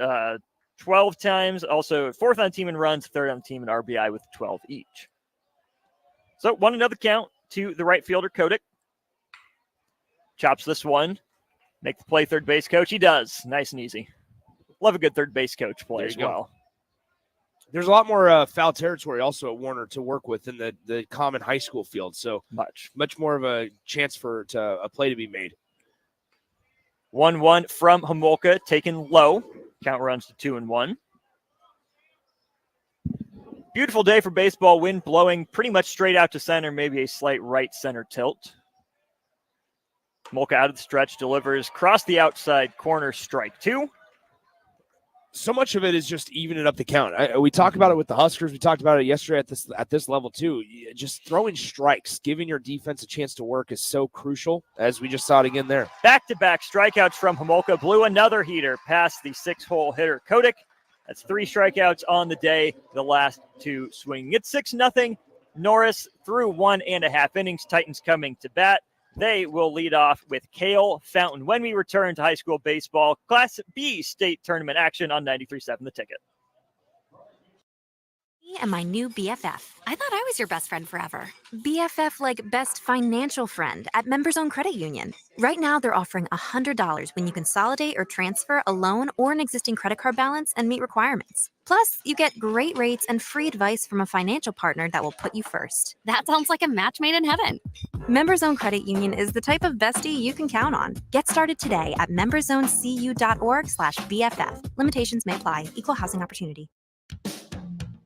12 times. Also 4th on the team in runs, 3rd on the team in RBI with 12 each. So 1-0 count to the right fielder, Kodak. Chops this one. Make the play, third base coach. He does. Nice and easy. Love a good third base coach play as well. There's a lot more foul territory also at Warner to work with in the common high school field. So much more of a chance for a play to be made. 1-1 from Homolka, taken low. Count runs to 2-1. Beautiful day for baseball. Wind blowing pretty much straight out to center, maybe a slight right center tilt. Homolka out of the stretch, delivers across the outside corner, strike 2. So much of it is just evening up the count. We talked about it with the Huskers. We talked about it yesterday at this level too. Just throwing strikes, giving your defense a chance to work is so crucial, as we just saw it again there. Back-to-back strikeouts from Homolka. Blew another heater past the 6-hole hitter, Kodak. That's 3 strikeouts on the day, the last 2 swinging. It's 6-0. Norris through 1.5 innings. Titans coming to bat. They will lead off with Cale Fountain when we return to high school baseball Class B state tournament action on 93.7 The Ticket. Me and my new BFF. I thought I was your best friend forever. BFF like best financial friend at Members Own Credit Union. Right now, they're offering $100 when you consolidate or transfer a loan or an existing credit card balance and meet requirements. Plus, you get great rates and free advice from a financial partner that will put you first. That sounds like a match made in heaven. Members Own Credit Union is the type of bestie you can count on. Get started today at memberzonecu.org/BFF. Limitations may apply. Equal housing opportunity.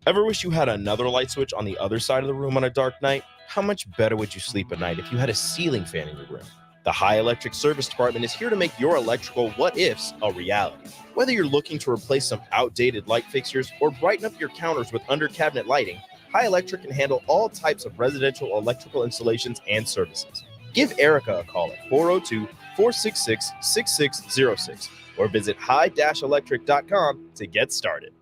Ever wish you had another light switch on the other side of the room on a dark night? How much better would you sleep at night if you had a ceiling fan in your room? The High Electric Service Department is here to make your electrical what-ifs a reality. Whether you're looking to replace some outdated light fixtures or brighten up your counters with under-cabinet lighting, High Electric can handle all types of residential electrical installations and services. Give Erica a call at 402-466-6606 or visit high-electric.com to get started.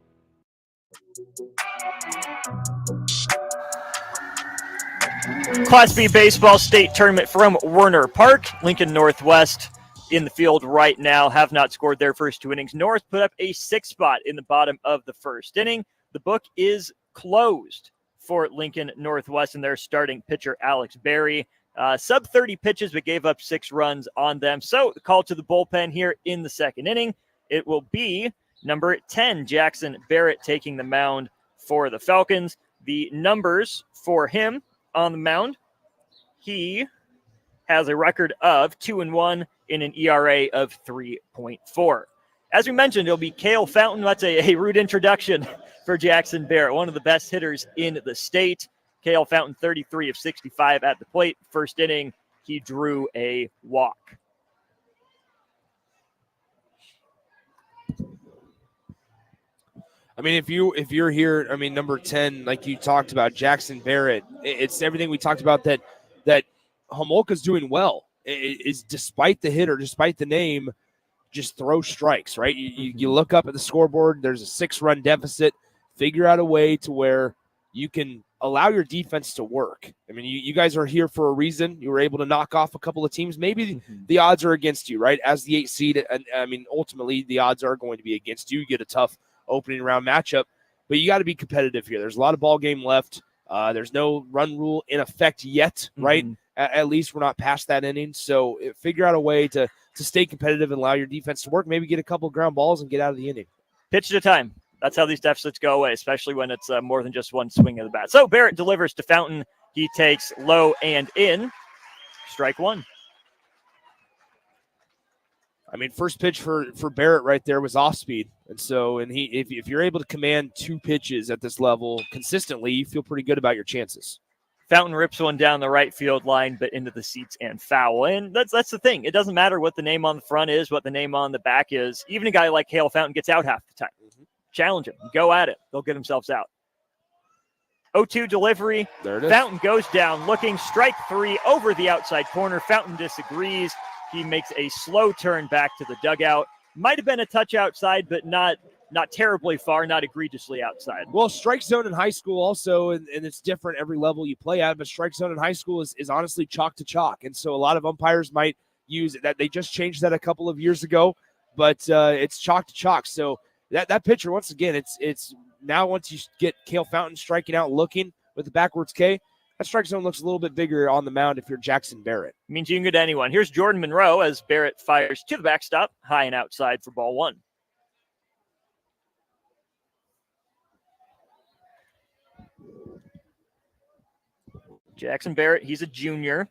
Class B baseball state tournament from Werner Park. Lincoln Northwest in the field right now, have not scored their first 2 innings. Norris put up a 6 spot in the bottom of the first inning. The book is closed for Lincoln Northwest and their starting pitcher, Alex Berry. Sub 30 pitches, but gave up 6 runs on them. So the call to the bullpen here in the second inning. It will be number 10, Jackson Barrett, taking the mound for the Falcons. The numbers for him on the mound, he has a record of 2-1 in an ERA of 3.4. As we mentioned, it'll be Cale Fountain. That's a rude introduction for Jackson Barrett, one of the best hitters in the state. Cale Fountain, 33 of 65 at the plate. First inning, he drew a walk. I mean, if you're here, I mean, number 10, like you talked about, Jackson Barrett, it's everything we talked about that Homolka's doing well. Is despite the hitter, despite the name, just throw strikes, right? You look up at the scoreboard, there's a 6-run deficit. Figure out a way to where you can allow your defense to work. I mean, you guys are here for a reason. You were able to knock off a couple of teams. Maybe the odds are against you, right? As the 8 seed, and I mean, ultimately the odds are going to be against you. You get a tough opening round matchup, but you got to be competitive here. There's a lot of ball game left. There's no run rule in effect yet, right? At least we're not past that inning. So figure out a way to stay competitive and allow your defense to work. Maybe get a couple ground balls and get out of the inning. Pitch at a time. That's how these deficits go away, especially when it's more than just one swing of the bat. So Barrett delivers to Fountain. He takes low and in. Strike one. I mean, first pitch for Barrett right there was off speed. And so, if you're able to command 2 pitches at this level consistently, you feel pretty good about your chances. Fountain rips one down the right field line, but into the seats and foul. And that's the thing. It doesn't matter what the name on the front is, what the name on the back is. Even a guy like Cale Fountain gets out half the time. Challenge him. Go at it. They'll get themselves out. 0-2 delivery. There it is. Fountain goes down looking. Strike 3 over the outside corner. Fountain disagrees. He makes a slow turn back to the dugout. Might have been a touch outside, but not terribly far, not egregiously outside. Well, strike zone in high school also, and it's different every level you play at, but strike zone in high school is honestly chalk to chalk. And so a lot of umpires might use that. They just changed that a couple of years ago, but it's chalk to chalk. So that pitcher, once again, it's now once you get Cale Fountain striking out looking with the backwards K, that strike zone looks a little bit bigger on the mound if you're Jackson Barrett. Means you can get to anyone. Here's Jordan Monroe as Barrett fires to the backstop, high and outside for ball 1. Jackson Barrett, he's a junior.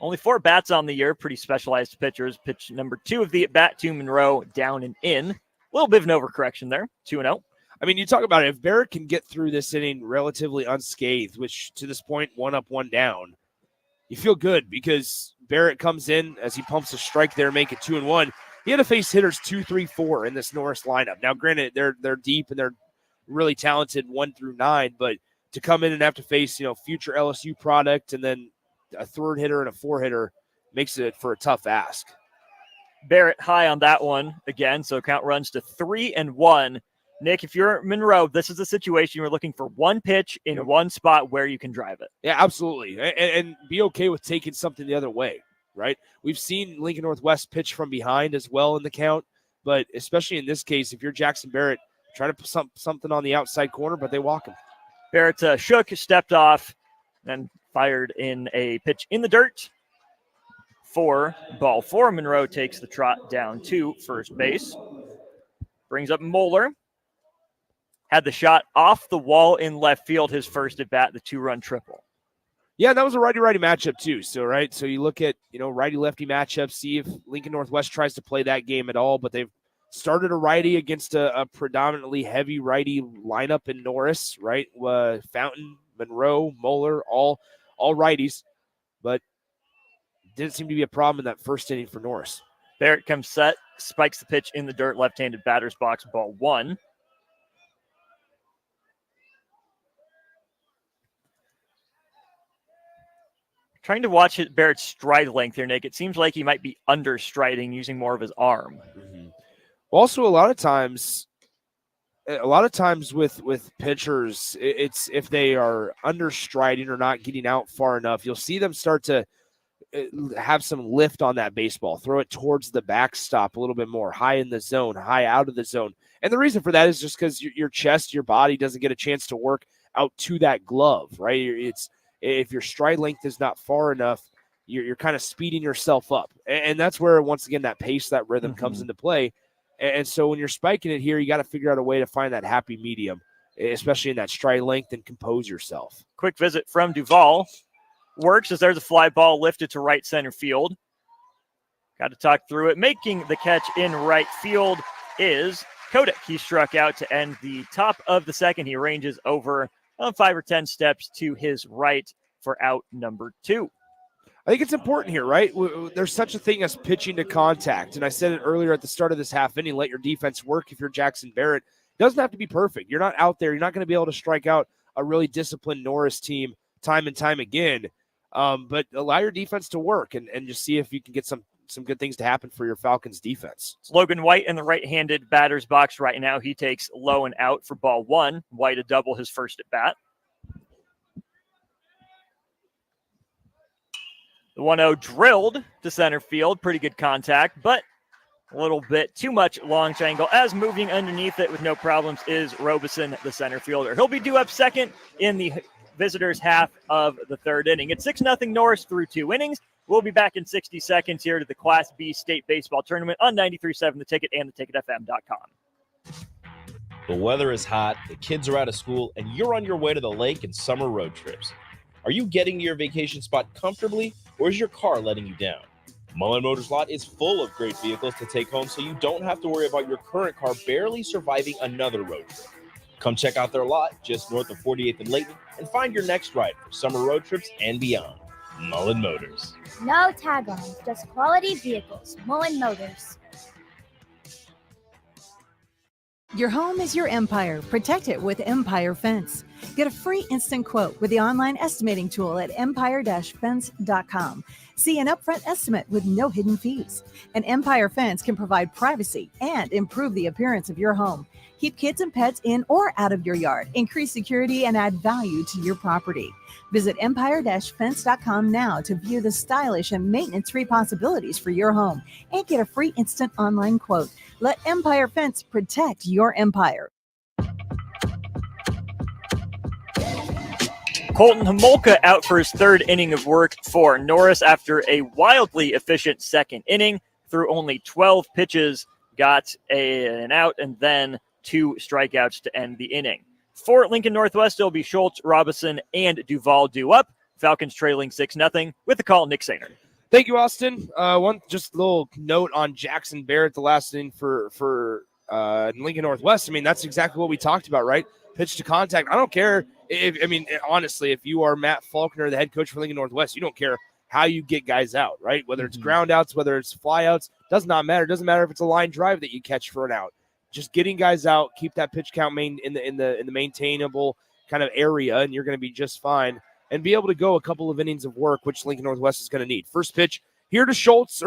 Only 4 bats on the year, pretty specialized pitchers. Pitch number 2 of the at-bat to Monroe, down and in. A little bit of an overcorrection there, 2-0. I mean, you talk about it. If Barrett can get through this inning relatively unscathed, which to this point, 1 up, 1 down, you feel good because Barrett comes in as he pumps a strike there, make it 2-1. He had to face hitters 2, 3, 4 in this Norris lineup. Now, granted, they're deep and they're really talented 1 through 9, but to come in and have to face, future LSU product and then a 3rd hitter and a 4 hitter makes it for a tough ask. Barrett high on that one again, so count runs to 3-1. Nick, if you're Monroe, this is a situation you're looking for one pitch in one spot where you can drive it. Yeah, absolutely. And be okay with taking something the other way, right? We've seen Lincoln Northwest pitch from behind as well in the count, but especially in this case, if you're Jackson Barrett, try to put something on the outside corner, but they walk him. Barrett shook, stepped off, and fired in a pitch in the dirt for ball four. Monroe takes the trot down to first base. Brings up Moeller. Had the shot off the wall in left field, his first at bat, the 2-run triple. Yeah, that was a righty-righty matchup too. So, right, so you look at, righty-lefty matchups, see if Lincoln Northwest tries to play that game at all, but they've started a righty against a predominantly heavy righty lineup in Norris, right? Fountain, Monroe, Moeller, all righties, but didn't seem to be a problem in that first inning for Norris. Barrett comes set, spikes the pitch in the dirt, left-handed batter's box, ball one. Trying to watch Barrett's stride length here, Nick. It seems like he might be understriding, using more of his arm. Mm-hmm. Also, a lot of times with pitchers, it's if they are understriding or not getting out far enough, you'll see them start to have some lift on that baseball, throw it towards the backstop a little bit more, high in the zone, high out of the zone. And the reason for that is just because your chest, your body doesn't get a chance to work out to that glove, right? If your stride length is not far enough, you're kind of speeding yourself up. And that's where, once again, that pace, that rhythm comes into play. And so when you're spiking it here, you got to figure out a way to find that happy medium, especially in that stride length, and compose yourself. Quick visit from Duvall. Works as there's a fly ball lifted to right center field. Got to talk through it. Making the catch in right field is Kodak. He struck out to end the top of the second. He ranges over 5 or 10 steps to his right for out number 2. I think it's important here, right? There's such a thing as pitching to contact. And I said it earlier at the start of this half inning, let your defense work if you're Jackson Barrett. It doesn't have to be perfect. You're not out there. You're not going to be able to strike out a really disciplined Norris team time and time again. But allow your defense to work and just see if you can get some good things to happen for your Falcons defense. It's Logan White in the right-handed batter's box right now. He takes low and out for ball one. White a double, his first at bat. The 1-0 drilled to center field. Pretty good contact, but a little bit too much launch angle. As moving underneath it with no problems is Robeson, the center fielder. He'll be due up second in the visitors' half of the third inning. It's 6-0 Norris through 2 innings. We'll be back in 60 seconds here to the Class B State Baseball Tournament on 93.7 The Ticket and theticketfm.com. The weather is hot, the kids are out of school, and you're on your way to the lake and summer road trips. Are you getting to your vacation spot comfortably, or is your car letting you down? Mullen Motors Lot is full of great vehicles to take home, so you don't have to worry about your current car barely surviving another road trip. Come check out their lot just north of 48th and Layton and find your next ride for summer road trips and beyond. Mullen Motors. No tag-ons, just quality vehicles. Mullen Motors. Your home is your empire. Protect it with Empire Fence. Get a free instant quote with the online estimating tool at empire-fence.com. See an upfront estimate with no hidden fees. An Empire Fence can provide privacy and improve the appearance of your home. Keep kids and pets in or out of your yard. Increase security and add value to your property. Visit empire-fence.com now to view the stylish and maintenance-free possibilities for your home and get a free instant online quote. Let Empire Fence protect your empire. Colton Homolka out for his third inning of work for Norris after a wildly efficient second inning. Through only 12 pitches, got an out and then 2 strikeouts to end the inning. For Lincoln Northwest, it'll be Schultz, Robinson, and Duvall due up. Falcons trailing 6-0 with the call, Nick Sainer. Thank you, Austin. One just little note on Jackson Barrett, the last inning for Lincoln Northwest. I mean, that's exactly what we talked about, right? Pitch to contact. I don't care honestly, if you are Matt Faulkner, the head coach for Lincoln Northwest, you don't care how you get guys out, right? Whether it's ground outs, whether it's fly outs, does not matter. It doesn't matter if it's a line drive that you catch for an out. Just getting guys out, keep that pitch count in the maintainable kind of area, and you're going to be just fine. And be able to go a couple of innings of work, which Lincoln Northwest is going to need. First pitch here to Schultz,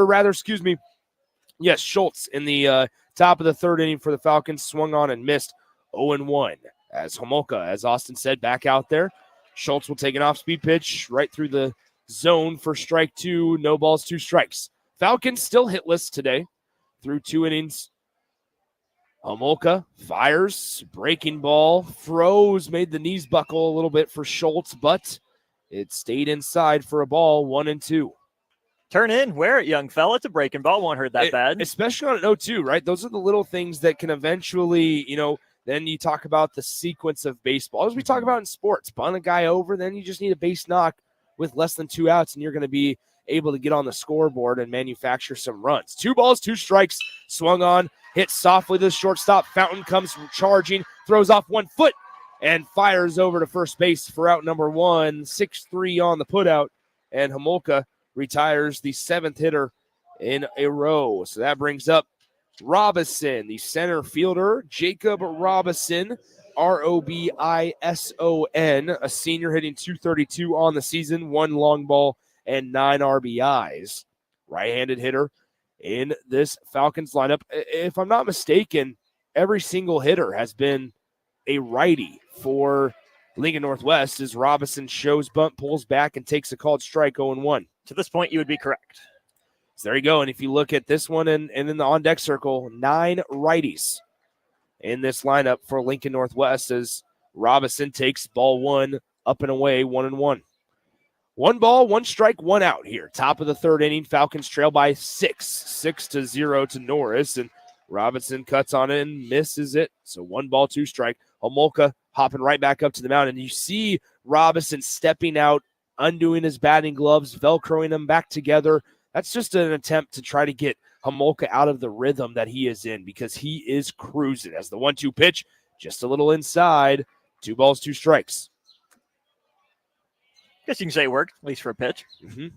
Schultz in the top of the third inning for the Falcons, swung on and missed 0-1. As Homolka, as Austin said, back out there. Schultz will take an off-speed pitch right through the zone for strike 2. No balls, 2 strikes. Falcons still hitless today through 2 innings. Homolka fires, breaking ball, froze, made the knees buckle a little bit for Schultz, but it stayed inside for a ball, 1-2. Turn in, wear it, young fella. It's a breaking ball. Won't hurt that bad. Especially on an 0-2, right? Those are the little things that can eventually, then you talk about the sequence of baseball. As we talk about in sports, bunt a guy over, then you just need a base knock with less than 2 outs, and you're going to be able to get on the scoreboard and manufacture some runs. 2 balls, 2 strikes, swung on, hit softly to the shortstop. Fountain comes charging, throws off 1 foot, and fires over to first base for out number 1. 6-3 on the putout, and Homolka retires the 7th hitter in a row. So that brings up Robison, the center fielder, Jacob Robison, Robison, a senior hitting .232 on the season, 1 long ball and 9 RBIs. Right-handed hitter in this Falcons lineup. If I'm not mistaken, every single hitter has been a righty for Lincoln Northwest as Robison shows bunt, pulls back, and takes a called strike 0-1. To this point, you would be correct. So there you go. And if you look at this one and in the on-deck circle, 9 righties in this lineup for Lincoln Northwest as Robison takes ball 1 up and away, 1-1. 1 ball, 1 strike, 1 out here. Top of the 3rd inning, Falcons trail by 6-0 to Norris, and Robinson cuts on it and misses it. So 1 ball, 2 strike. Homolka hopping right back up to the mound, and you see Robinson stepping out, undoing his batting gloves, velcroing them back together. That's just an attempt to try to get Homolka out of the rhythm that he is in because he is cruising. As the 1-2 pitch, just a little inside, 2 balls, 2 strikes. Guess you can say it worked, at least for a pitch. Mm-hmm.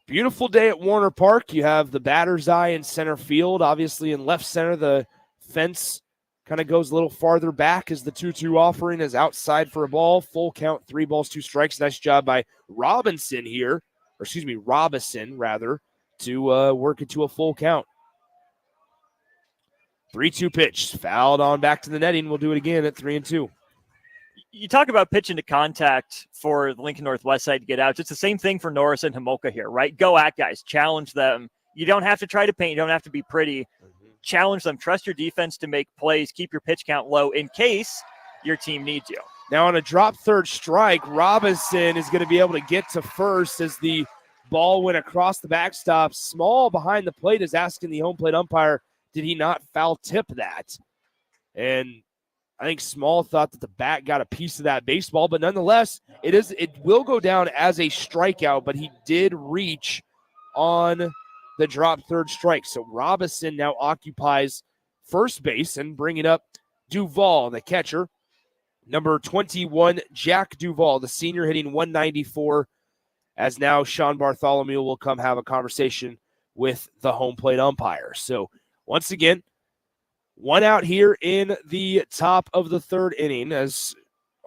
Beautiful day at Warner Park. You have the batter's eye in center field. Obviously in left center, the fence kind of goes a little farther back as the 2-2 offering is outside for a ball. Full count, 3 balls, 2 strikes. Nice job by Robinson, to work it to a full count. 3-2 pitch. Fouled on back to the netting. We'll do it again at 3-2. You talk about pitching to contact for the Lincoln Northwest side to get out. It's the same thing for Norris and Homolka here, right? Go at guys. Challenge them. You don't have to try to paint. You don't have to be pretty. Challenge them. Trust your defense to make plays. Keep your pitch count low in case your team needs you. Now on a drop third strike, Robinson is going to be able to get to first as the ball went across the backstop. Small behind the plate is asking the home plate umpire, did he not foul tip that? And I think Small thought that the bat got a piece of that baseball, but nonetheless, it will go down as a strikeout, but he did reach on the drop third strike. So Robinson now occupies first base and bringing up Duvall, the catcher. Number 21, Jack Duvall, the senior, hitting .194, as now Sean Bartholomew will come have a conversation with the home plate umpire. So once again, 1 out here in the top of the 3rd inning as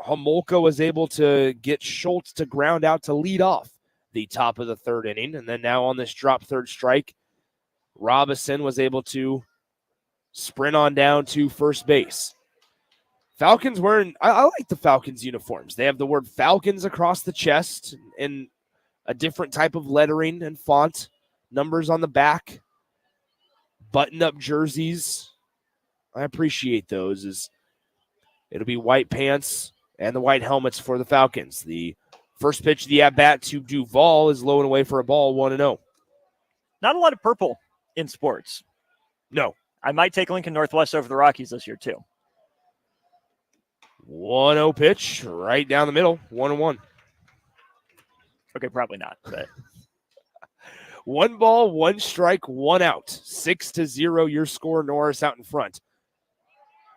Homolka was able to get Schultz to ground out to lead off the top of the 3rd inning. And then now on this drop third strike, Robinson was able to sprint on down to first base. Falcons wearing, I like the Falcons uniforms. They have the word Falcons across the chest and a different type of lettering and font, numbers on the back, button-up jerseys. I appreciate those. It'll be white pants and the white helmets for the Falcons. The first pitch of the at-bat to Duvall is low and away for a ball, 1-0. Not a lot of purple in sports. No. I might take Lincoln Northwest over the Rockies this year, too. 1-0 pitch right down the middle, 1-1. Okay, probably not. But 1 ball, 1 strike, 1 out. 6-0 your score, Norris out in front.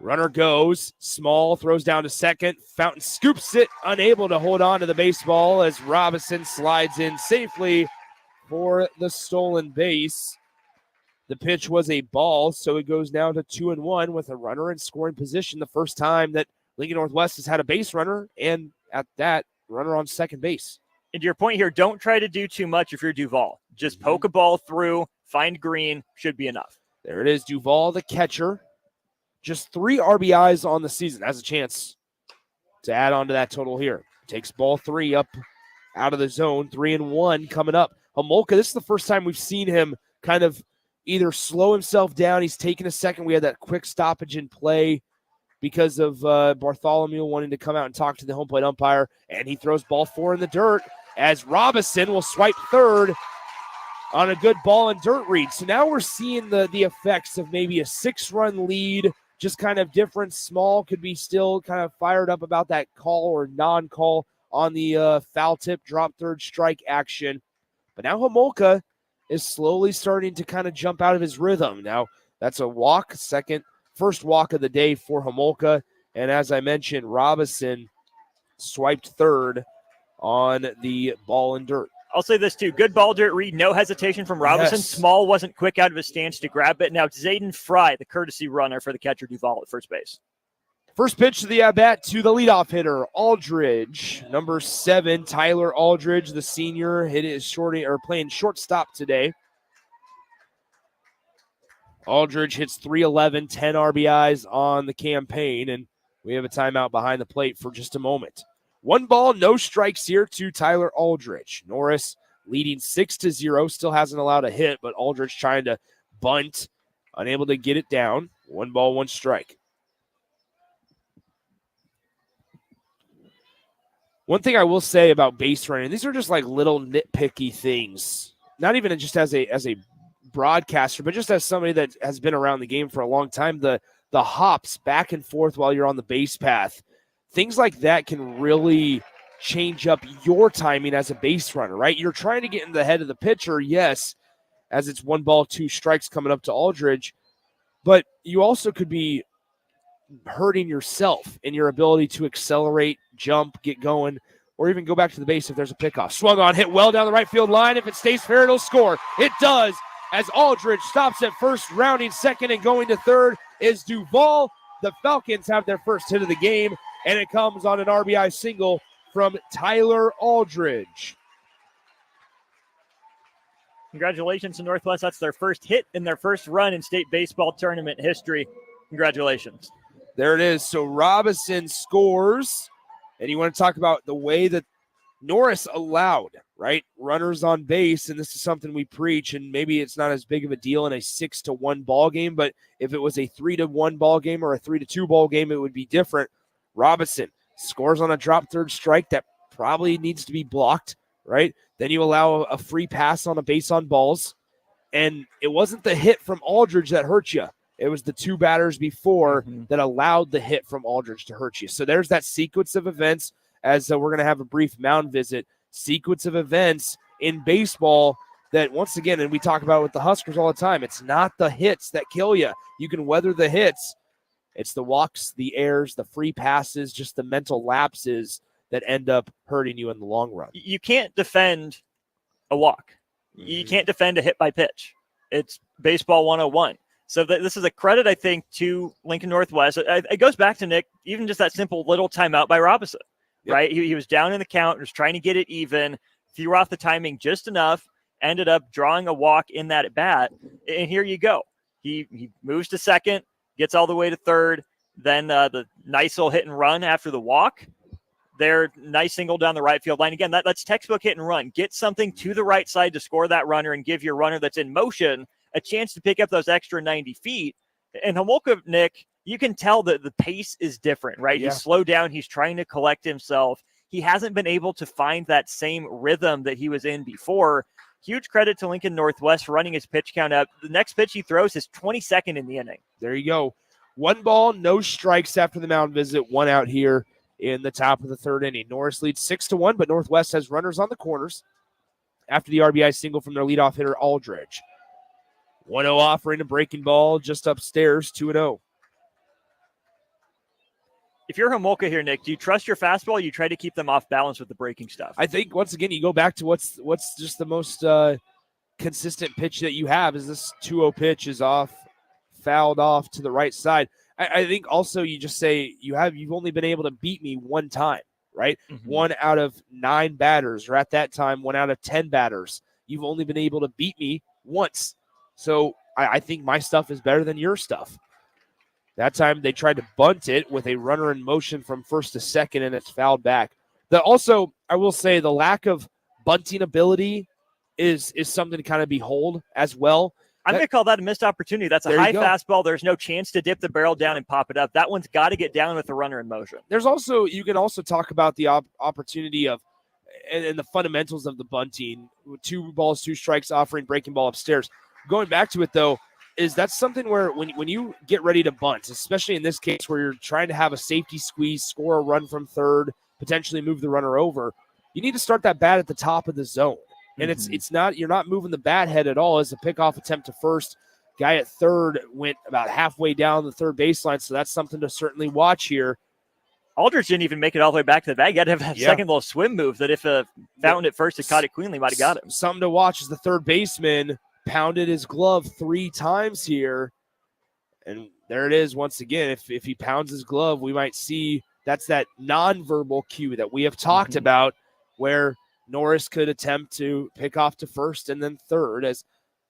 Runner goes. Small throws down to second. Fountain scoops it, unable to hold on to the baseball as Robinson slides in safely for the stolen base. The pitch was a ball, so it goes down to 2-1 with a runner in scoring position. The first time that Lincoln Northwest has had a base runner, and at that, runner on second base. And to your point here, don't try to do too much if you're Duvall. Just poke a ball through, find green, should be enough. There it is. Duvall, the catcher. Just 3 RBIs on the season. Has a chance to add on to that total here. Takes ball 3 up out of the zone. 3-1 coming up. Homolka, this is the first time we've seen him kind of either slow himself down. He's taken a second. We had that quick stoppage in play because of Bartholomew wanting to come out and talk to the home plate umpire. And he throws ball 4 in the dirt as Robinson will swipe third on a good ball and dirt read. So now we're seeing the effects of maybe a 6-run lead, just kind of different. Small could be still kind of fired up about that call or non-call on the foul tip, drop third strike action. But now Homolka is slowly starting to kind of jump out of his rhythm. Now that's a walk, first walk of the day for Homolka. And as I mentioned, Robinson swiped third on the ball and dirt. I'll say this too. Good ball dirt read, no hesitation from Robinson. Yes. Small wasn't quick out of his stance to grab it. Now Zayden Fry, the courtesy runner for the catcher Duvall at first base. First pitch to the at-bat to the leadoff hitter, Aldridge. Number 7, Tyler Aldridge, the senior, playing shortstop today. Aldridge hits .311, 10 RBIs on the campaign, and we have a timeout behind the plate for just a moment. 1 ball, no strikes here to Tyler Aldridge. Norris leading 6-0, still hasn't allowed a hit, but Aldridge trying to bunt, unable to get it down. 1 ball, 1 strike. One thing I will say about base running, these are just like little nitpicky things. Not even just as a broadcaster, but just as somebody that has been around the game for a long time, the hops back and forth while you're on the base path. Things like that can really change up your timing as a base runner, right? You're trying to get in the head of the pitcher, yes, as it's 1 ball, 2 strikes coming up to Aldridge, but you also could be hurting yourself in your ability to accelerate, jump, get going, or even go back to the base if there's a pickoff. Swung on, hit well down the right field line. If it stays fair, it'll score. It does, as Aldridge stops at first, rounding second, and going to third is Duvall. The Falcons have their first hit of the game, and it comes on an RBI single from Tyler Aldridge. Congratulations to Northwest. That's their first hit in their first run in state baseball tournament history. Congratulations. There it is. So Robinson scores, and you want to talk about the way that Norris allowed, right? Runners on base, and this is something we preach, and maybe it's not as big of a deal in a 6-1 ball game, but if it was a 3-1 ball game or a 3-2 ball game, it would be different. Robinson scores on a drop third strike that probably needs to be blocked, right? Then you allow a free pass on a base on balls, and it wasn't the hit from Aldridge that hurt you. It was the 2 batters before that allowed the hit from Aldridge to hurt you. So there's that sequence of events, as we're going to have a brief mound visit, sequence of events in baseball that, once again, and we talk about it with the Huskers all the time, it's not the hits that kill you. You can weather the hits. It's the walks, the errors, the free passes, just the mental lapses that end up hurting you in the long run. You can't defend a walk. You can't defend a hit by pitch. It's baseball 101. So this is a credit, I think, to Lincoln Northwest. It goes back to, Nick, even just that simple little timeout by Robinson, right? He was down in the count, was trying to get it even, threw off the timing just enough, ended up drawing a walk in that at bat, and here you go. He moves to second, gets all the way to third, then the nice little hit and run after the walk. Their nice single down the right field line. Again, that's textbook hit and run. Get something to the right side to score that runner and give your runner that's in motion a chance to pick up those extra 90 feet. And Homolka, Nick, you can tell that the pace is different, right? Yeah. He's slowed down. He's trying to collect himself. He hasn't been able to find that same rhythm that he was in before. Huge credit to Lincoln Northwest for running his pitch count up. The next pitch he throws is 22nd in the inning. There you go. 1 ball, no strikes after the mound visit. 1 out here in the top of the 3rd inning. Norris leads 6-1, but Northwest has runners on the corners after the RBI single from their leadoff hitter, Aldridge. 1-0 offering a breaking ball just upstairs, 2-0. If you're Homolka here, Nick, do you trust your fastball or you try to keep them off balance with the breaking stuff? I think, once again, you go back to what's just the most consistent pitch that you have is this 2-0 pitch is fouled off to the right side. I think also you just say you've only been able to beat me 1 time, right? 1 out of 9 batters, or at that time, 1 out of 10 batters. You've only been able to beat me once. So I think my stuff is better than your stuff. That time they tried to bunt it with a runner in motion from first to second, and it's fouled back. Also, I will say the lack of bunting ability is something to kind of behold as well. I'm going to call that a missed opportunity. That's a high fastball. There's no chance to dip the barrel down and pop it up. That one's got to get down with the runner in motion. You can also talk about the opportunity of and the fundamentals of the bunting. 2 balls, 2 strikes, offering breaking ball upstairs. Going back to it, though, is that's something where when you get ready to bunt, especially in this case where you're trying to have a safety squeeze, score a run from third, potentially move the runner over, you need to start that bat at the top of the zone. And it's not, you're not moving the bat head at all. As a pickoff attempt to first, guy at third went about halfway down the third baseline, so that's something to certainly watch here. Aldridge didn't even make it all the way back to the bag. You got to have that second little swim move that if Fountain at first had caught it cleanly, might have got him. Something to watch as the third baseman pounded his glove 3 times here. And there it is once again. If he pounds his glove, we might see that's that nonverbal cue that we have talked about where Norris could attempt to pick off to first and then third as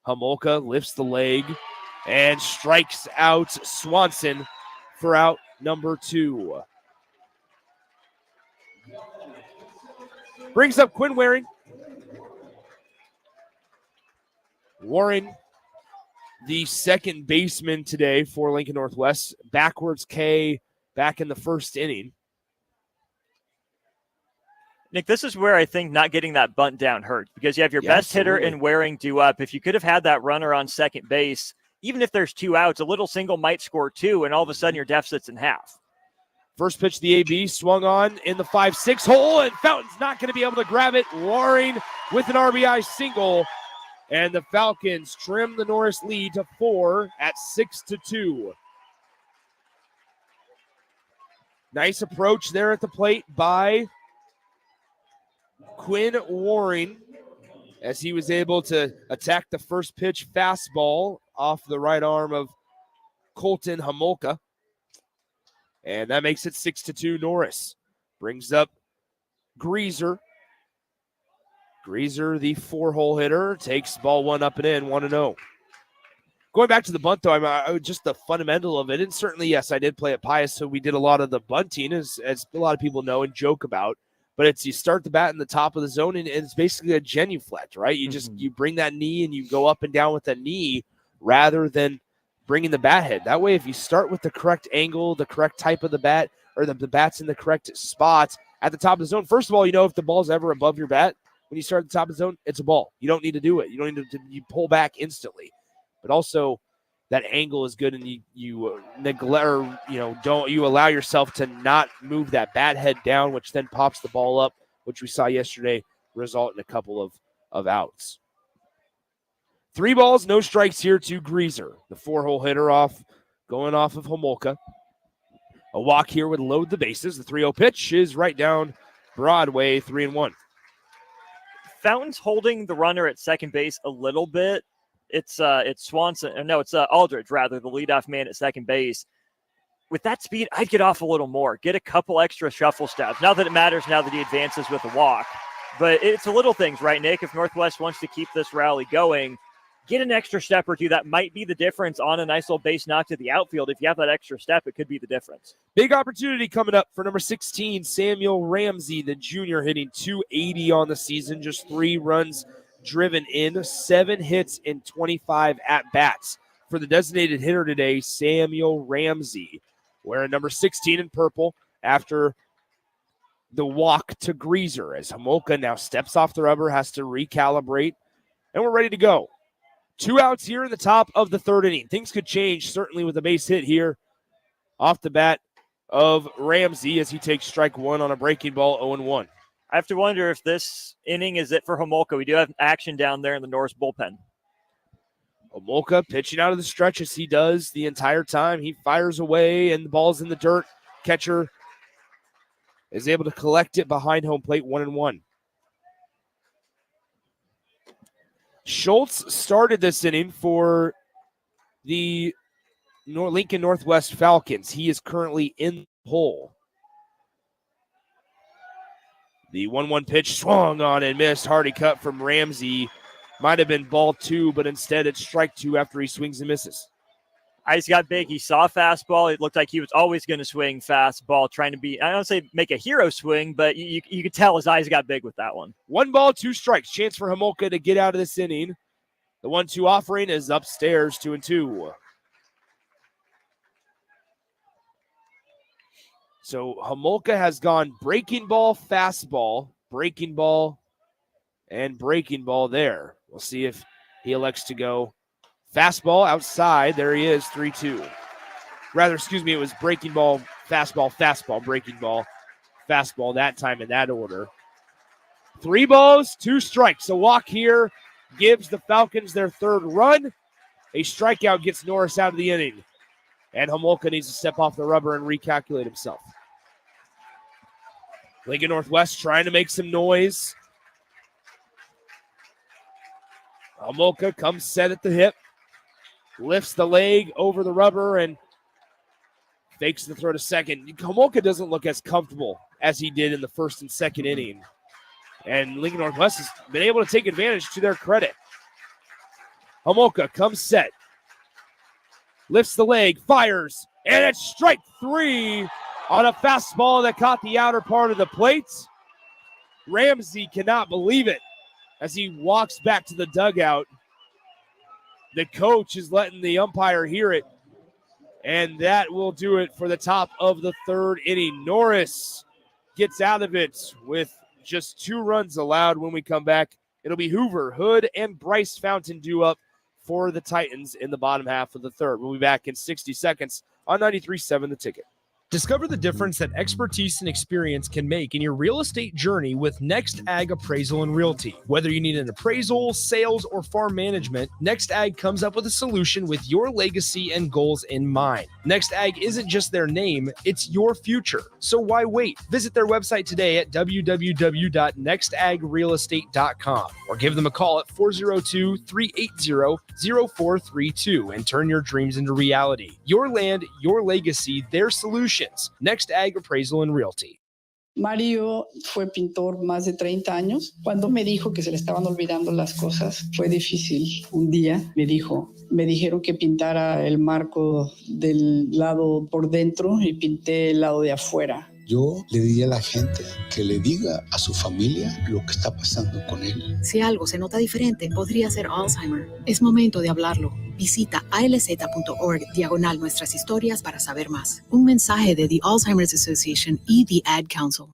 Homolka lifts the leg and strikes out Swanson for out number 2. Brings up Quinn Waring. Warren, the second baseman today for Lincoln Northwest, backwards K back in the first inning. Nick, this is where I think not getting that bunt down hurt because you have your best hitter in Waring due up. If you could have had that runner on second base, even if there's 2 outs, a little single might score 2, and all of a sudden your deficit's in half. First pitch, the AB swung on in the 5-6 hole, and Fountain's not going to be able to grab it. Waring with an RBI single, and the Falcons trim the Norris lead to 4 at 6-2. Nice approach there at the plate by Quinn Waring as he was able to attack the first pitch fastball off the right arm of Colton Homolka. And that makes it 6-2 Norris. Brings up Greaser. Greaser, the 4-hole hitter, takes ball 1 up and in, 1-0. Going back to the bunt, though, just the fundamental of it, and certainly, yes, I did play at Pius, so we did a lot of the bunting, as a lot of people know and joke about. But it's you start the bat in the top of the zone, and it's basically a genuflect, right? You just you bring that knee and you go up and down with the knee rather than bringing the bat head. That way, if you start with the correct angle, the correct type of the bat, or the bat's in the correct spot at the top of the zone, first of all, you know if the ball's ever above your bat, when you start at the top of the zone, it's a ball. You don't need to do it. You don't need to you pull back instantly. But also, that angle is good, and you neglect, or you allow yourself to not move that bat head down, which then pops the ball up, which we saw yesterday result in a couple of outs. 3 balls, no strikes here to Greaser, the 4-hole hitter going off of Homolka. A walk here would load the bases. The 3-0 pitch is right down Broadway, 3-1. Fountain's holding the runner at second base a little bit. It's Swanson. No, it's Aldridge, rather, the leadoff man at second base. With that speed, I'd get off a little more. Get a couple extra shuffle steps. Not that it matters now that he advances with a walk. But it's the little things, right, Nick? If Northwest wants to keep this rally going, get an extra step or two. That might be the difference on a nice little base knock to the outfield. If you have that extra step, it could be the difference. Big opportunity coming up for number 16, Samuel Ramsey, the junior, hitting .280 on the season. Just 3 runs driven in, 7 hits in 25 at-bats. For the designated hitter today, Samuel Ramsey, wearing number 16 in purple after the walk to Greaser, as Homolka now steps off the rubber, has to recalibrate, and we're ready to go. 2 outs here in the top of the 3rd inning. Things could change, certainly, with a base hit here off the bat of Ramsey as he takes strike 1 on a breaking ball, 0-1. I have to wonder if this inning is it for Homolka. We do have action down there in the Norris bullpen. Homolka pitching out of the stretch as he does the entire time. He fires away, and the ball's in the dirt. Catcher is able to collect it behind home plate, 1-1. Schultz started this inning for the Lincoln Northwest Falcons. He is currently in the hole. The 1-1 pitch swung on and missed. Hardy cut from Ramsey Might have been ball 2, but instead it's strike 2 after he swings and misses. Eyes got big. He saw fastball. It looked like he was always going to swing fastball, trying to be, I don't say make a hero swing, but you could tell his eyes got big with that one. 1 ball, 2 strikes. Chance for Homolka to get out of this inning. The 1-2 offering is upstairs, 2-2. So Homolka has gone breaking ball, fastball, breaking ball, and breaking ball there. We'll see if he elects to go fastball outside. There he is, 3-2. Rather, excuse me, it was breaking ball, fastball, fastball, breaking ball, fastball that time in that order. 3 balls, 2 strikes. A walk here gives the Falcons their 3rd run. A strikeout gets Norris out of the inning. And Homolka needs to step off the rubber and recalculate himself. Lincoln Northwest trying to make some noise. Homolka comes set at the hip. Lifts the leg over the rubber and fakes the throw to second. Homolka doesn't look as comfortable as he did in the 1st and 2nd inning. And Lincoln Northwest has been able to take advantage to their credit. Homolka comes set. Lifts the leg, fires, and it's strike 3 on a fastball that caught the outer part of the plate. Ramsey cannot believe it as he walks back to the dugout. The coach is letting the umpire hear it, and that will do it for the top of the 3rd inning. Norris gets out of it with just 2 runs allowed. When we come back, it'll be Hoover, Hood, and Bryce Fountain due up for the Titans in the bottom half of the 3rd. We'll be back in 60 seconds on 93.7 The Ticket. Discover the difference that expertise and experience can make in your real estate journey with Next Ag Appraisal and Realty. Whether you need an appraisal, sales, or farm management, Next Ag comes up with a solution with your legacy and goals in mind. Next Ag isn't just their name, it's your future. So why wait? Visit their website today at www.nextagrealestate.com or give them a call at 402-380-0432 and turn your dreams into reality. Your land, your legacy, their solution. Next Ag Appraisal and Realty. Mario fue pintor más de 30 años. Cuando me dijo que se le estaban olvidando las cosas, fue difícil. Un día me dijeron que pintara el marco del lado por dentro y pinté el lado de afuera. Yo le diría a la gente que le diga a su familia lo que está pasando con él. Si algo se nota diferente, podría ser Alzheimer. Es momento de hablarlo. Visita alz.org/nuestras historias para saber más. Un mensaje de The Alzheimer's Association y The Ad Council.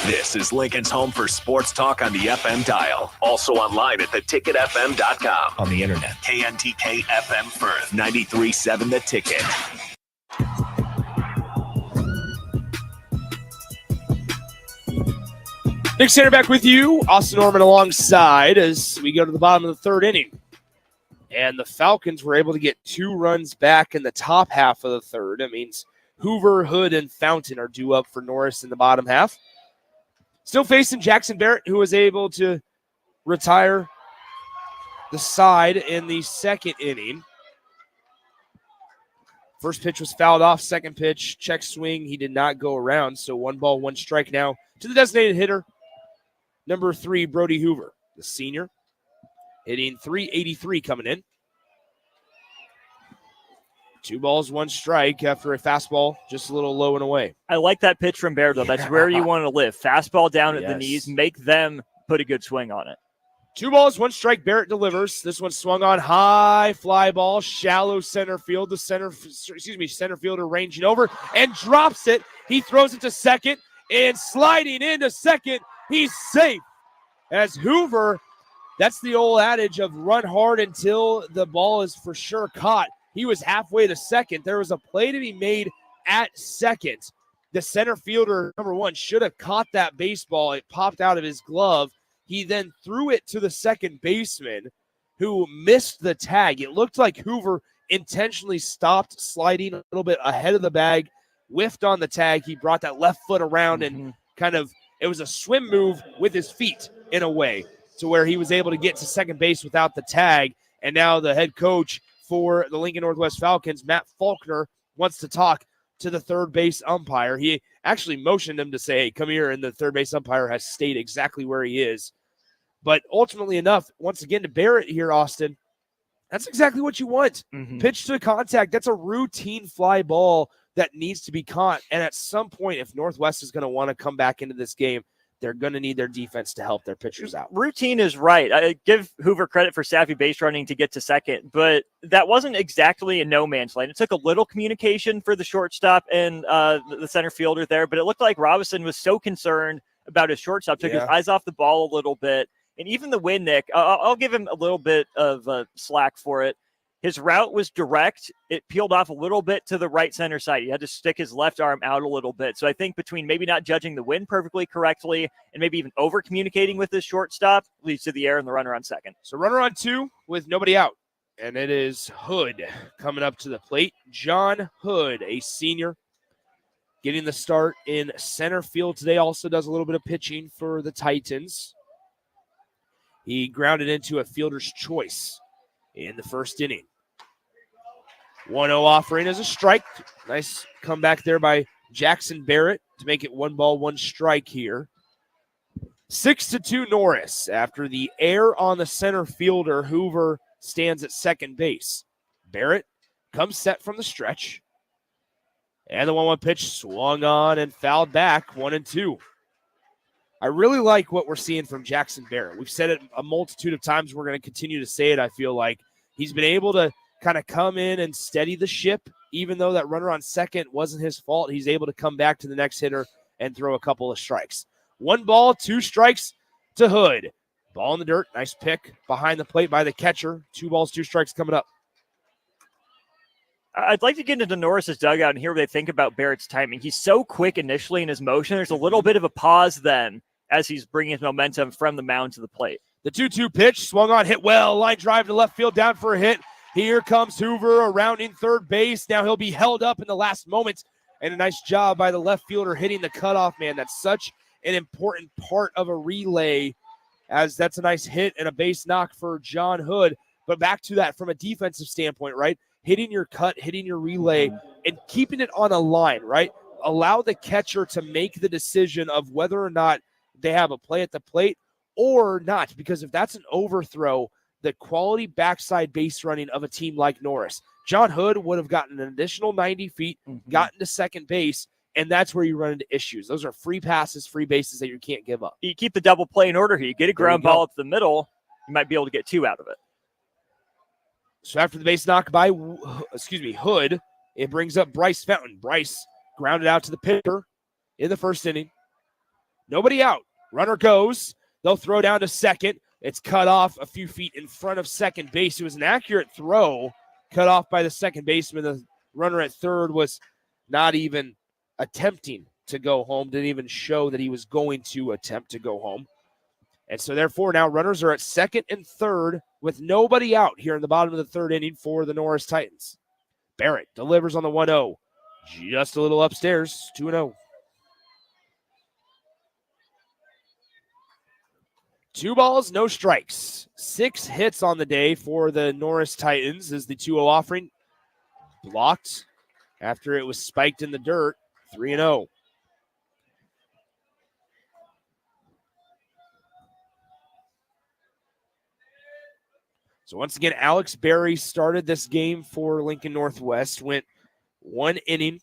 This is Lincoln's home for sports talk on the FM dial. Also online at theticketfm.com. On the internet. KNTK FM Firth, 93.7 The Ticket. Nick Sander back with you. Austin Norman alongside as we go to the bottom of the 3rd inning. And the Falcons were able to get 2 runs back in the top half of the 3rd. That means Hoover, Hood, and Fountain are due up for Norris in the bottom half. Still facing Jackson Barrett, who was able to retire the side in the 2nd inning. First pitch was fouled off. Second pitch, check swing. He did not go around. So 1 ball, 1 strike now to the designated hitter, number 3, Brody Hoover, the senior, hitting .383 coming in. 2 balls, 1 strike after a fastball just a little low and away. I like that pitch from Barrett, though. That's where you want to live. Fastball down at the knees. Make them put a good swing on it. 2 balls, 1 strike. Barrett delivers. This one swung on high, fly ball, shallow center field. The center fielder ranging over and drops it. He throws it to second and sliding into second. He's safe as Hoover. That's the old adage of run hard until the ball is for sure caught. He was halfway to second. There was a play to be made at second. The center fielder, number 1, should have caught that baseball. It popped out of his glove. He then threw it to the second baseman who missed the tag. It looked like Hoover intentionally stopped sliding a little bit ahead of the bag, whiffed on the tag. He brought that left foot around and it was a swim move with his feet in a way to where he was able to get to second base without the tag. And now the head coach for the Lincoln Northwest Falcons, Matt Faulkner, wants to talk to the third base umpire. He actually motioned him to say, hey, come here, and the third base umpire has stayed exactly where he is. But ultimately enough, once again, to Barrett here, Austin, that's exactly what you want. Pitch to contact. That's a routine fly ball that needs to be caught. And at some point, if Northwest is going to want to come back into this game, they're going to need their defense to help their pitchers out. Routine is right. I give Hoover credit for savvy base running to get to second, but that wasn't exactly a no man's land. It took a little communication for the shortstop and the center fielder there, but it looked like Robinson was so concerned about his shortstop, took his eyes off the ball a little bit. And even the win, Nick, I'll give him a little bit of slack for it. His route was direct. It peeled off a little bit to the right center side. He had to stick his left arm out a little bit. So I think between maybe not judging the win perfectly correctly and maybe even over communicating with his shortstop leads to the error and the runner on second. So runner on two with nobody out. And it is Hood coming up to the plate. John Hood, a senior, getting the start in center field today. Also does a little bit of pitching for the Titans. He grounded into a fielder's choice in the first inning. 1-0 offering as a strike. Nice comeback there by Jackson Barrett to make it 1-1 strike here. 6-2 Norris. After the error on the center fielder, Hoover stands at second base. Barrett comes set from the stretch. And the 1-1 pitch swung on and fouled back, 1-2. I really like what we're seeing from Jackson Barrett. We've said it a multitude of times. We're going to continue to say it, I feel like. He's been able to kind of come in and steady the ship. Even though that runner on second wasn't his fault, he's able to come back to the next hitter and throw a couple of strikes. 1 2 strikes to Hood. Ball in the dirt. Nice pick behind the plate by the catcher. 2 2 strikes coming up. I'd like to get into Norris's dugout and hear what they think about Barrett's timing. He's so quick initially in his motion. There's a little bit of a pause then as he's bringing his momentum from the mound to the plate. The 2-2 pitch swung on, hit well. Line drive to left field, down for a hit. Here comes Hoover rounding third base. Now he'll be held up in the last moments. And a nice job by the left fielder hitting the cutoff man. That's such an important part of a relay, as that's a nice hit and a base knock for John Hood. But back to that from a defensive standpoint, right? Hitting your cut, hitting your relay, and keeping it on a line, right? Allow the catcher to make the decision of whether or not they have a play at the plate or not. Because if that's an overthrow, the quality backside base running of a team like Norris, John Hood would have gotten an additional 90 feet, gotten to second base, and that's where you run into issues. Those are free passes, free bases that you can't give up. You keep the double play in order here. You get a ground ball up the middle, you might be able to get 2 out of it. So after the base knock by, Hood, it brings up Bryce Fountain. Bryce grounded out to the pitcher in the first inning. Nobody out. Runner goes. They'll throw down to second. It's cut off a few feet in front of second base. It was an accurate throw, cut off by the second baseman. The runner at third was not even attempting to go home, didn't even show that he was going to attempt to go home. And so therefore now runners are at second and third with nobody out here in the bottom of the third inning for the Norris Titans. Barrett delivers on the 1-0. Just a little upstairs, 2-0. 2 balls, no strikes. 6 hits on the day for the Norris Titans as the 2-0 offering blocked after it was spiked in the dirt. 3-0. So once again, Alex Berry started this game for Lincoln Northwest, went 1 inning,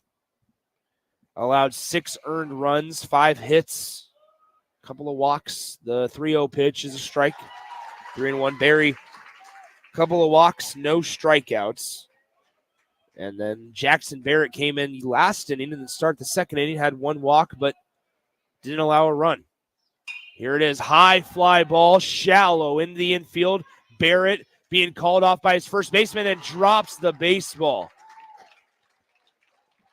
allowed 6 earned runs, 5 hits, a couple of walks. The 3-0 pitch is a strike. 3-1 Berry, couple of walks, no strikeouts. And then Jackson Barrett came in last inning and then start the second inning, had 1 walk, but didn't allow a run. Here it is, high fly ball, shallow in the infield. Barrett being called off by his first baseman and drops the baseball.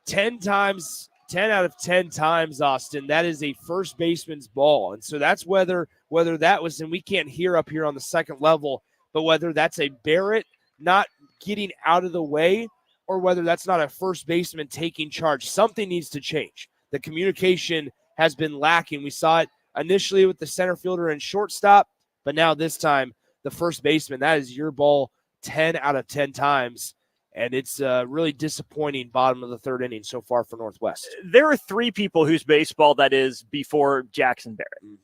10 out of 10 times, Austin, that is a first baseman's ball. And so that's whether that was, and we can't hear up here on the second level, but whether that's a Barrett not getting out of the way or whether that's not a first baseman taking charge. Something needs to change. The communication has been lacking. We saw it initially with the center fielder and shortstop, but now this time, the first baseman, that is your ball 10 out of 10 times. And it's really disappointing bottom of the third inning so far for Northwest. There are 3 people whose baseball that is before Jackson Barrett.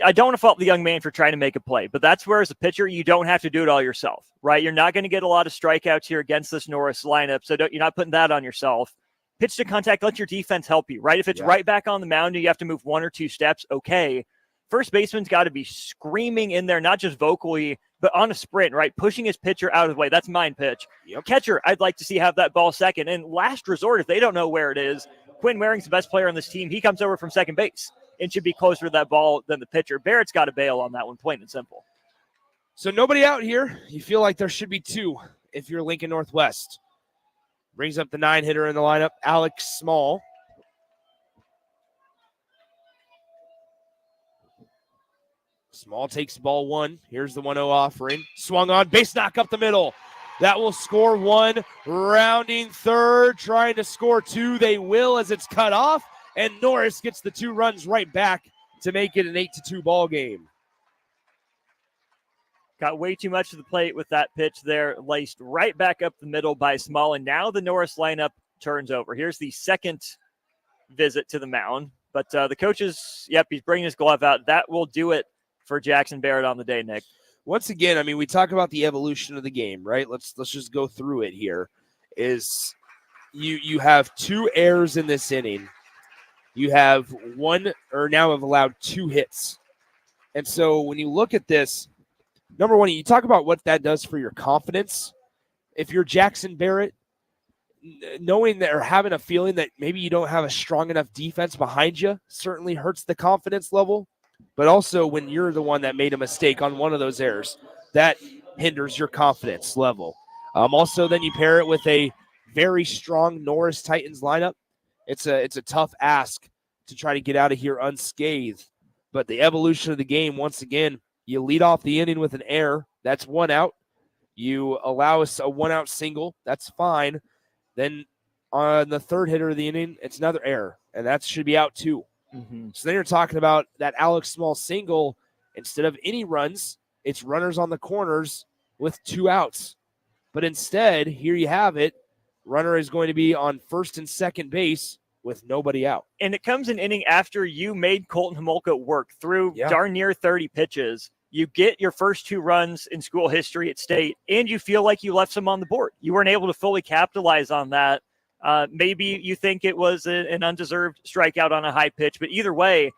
I don't want to fault the young man for trying to make a play, but that's where as a pitcher, you don't have to do it all yourself, right? You're not going to get a lot of strikeouts here against this Norris lineup, so you're not putting that on yourself. Pitch to contact, let your defense help you, right? If it's right back on the mound and you have to move 1 or 2 steps, okay. First baseman's got to be screaming in there, not just vocally, but on a sprint, right? Pushing his pitcher out of the way. That's mine pitch. Catcher, I'd like to see have that ball second. And last resort, if they don't know where it is, Quinn Waring's the best player on this team. He comes over from second base and should be closer to that ball than the pitcher. Barrett's got to bail on that one, plain and simple. So nobody out here. You feel like there should be 2 if you're Lincoln Northwest. Brings up the 9 hitter in the lineup, Alex Small. Small takes ball 1. Here's the 1-0 offering. Swung on, base knock up the middle. That will score 1. Rounding third, trying to score 2. They will as it's cut off. And Norris gets the 2 runs right back to make it an 8-2 ball game. Got way too much to the plate with that pitch there, laced right back up the middle by Small. And now the Norris lineup turns over. Here's the second visit to the mound. But the coaches, he's bringing his glove out. That will do it for Jackson Barrett on the day, Nick. Once again, I mean, we talk about the evolution of the game, right? Let's just go through it here. Is you have 2 errors in this inning. You have now have allowed 2 hits. And so when you look at this, number one, you talk about what that does for your confidence. If you're Jackson Barrett, knowing that or having a feeling that maybe you don't have a strong enough defense behind you certainly hurts the confidence level. But also when you're the one that made a mistake on one of those errors, that hinders your confidence level. Also, then you pair it with a very strong Norris Titans lineup. It's a tough ask to try to get out of here unscathed. But the evolution of the game, once again, you lead off the inning with an error. That's 1 out. You allow us a 1-out single. That's fine. Then on the third hitter of the inning, it's another error, and that should be out 2. Mm-hmm. So then you're talking about that Alex Small single. Instead of any runs, it's runners on the corners with 2 outs. But instead, here you have it. Runner is going to be on first and second base with nobody out. And it comes an inning after you made Colton Homolka work through darn near 30 pitches. You get your first 2 runs in school history at state, and you feel like you left some on the board. You weren't able to fully capitalize on that. Maybe you think it was an undeserved strikeout on a high pitch, but either way,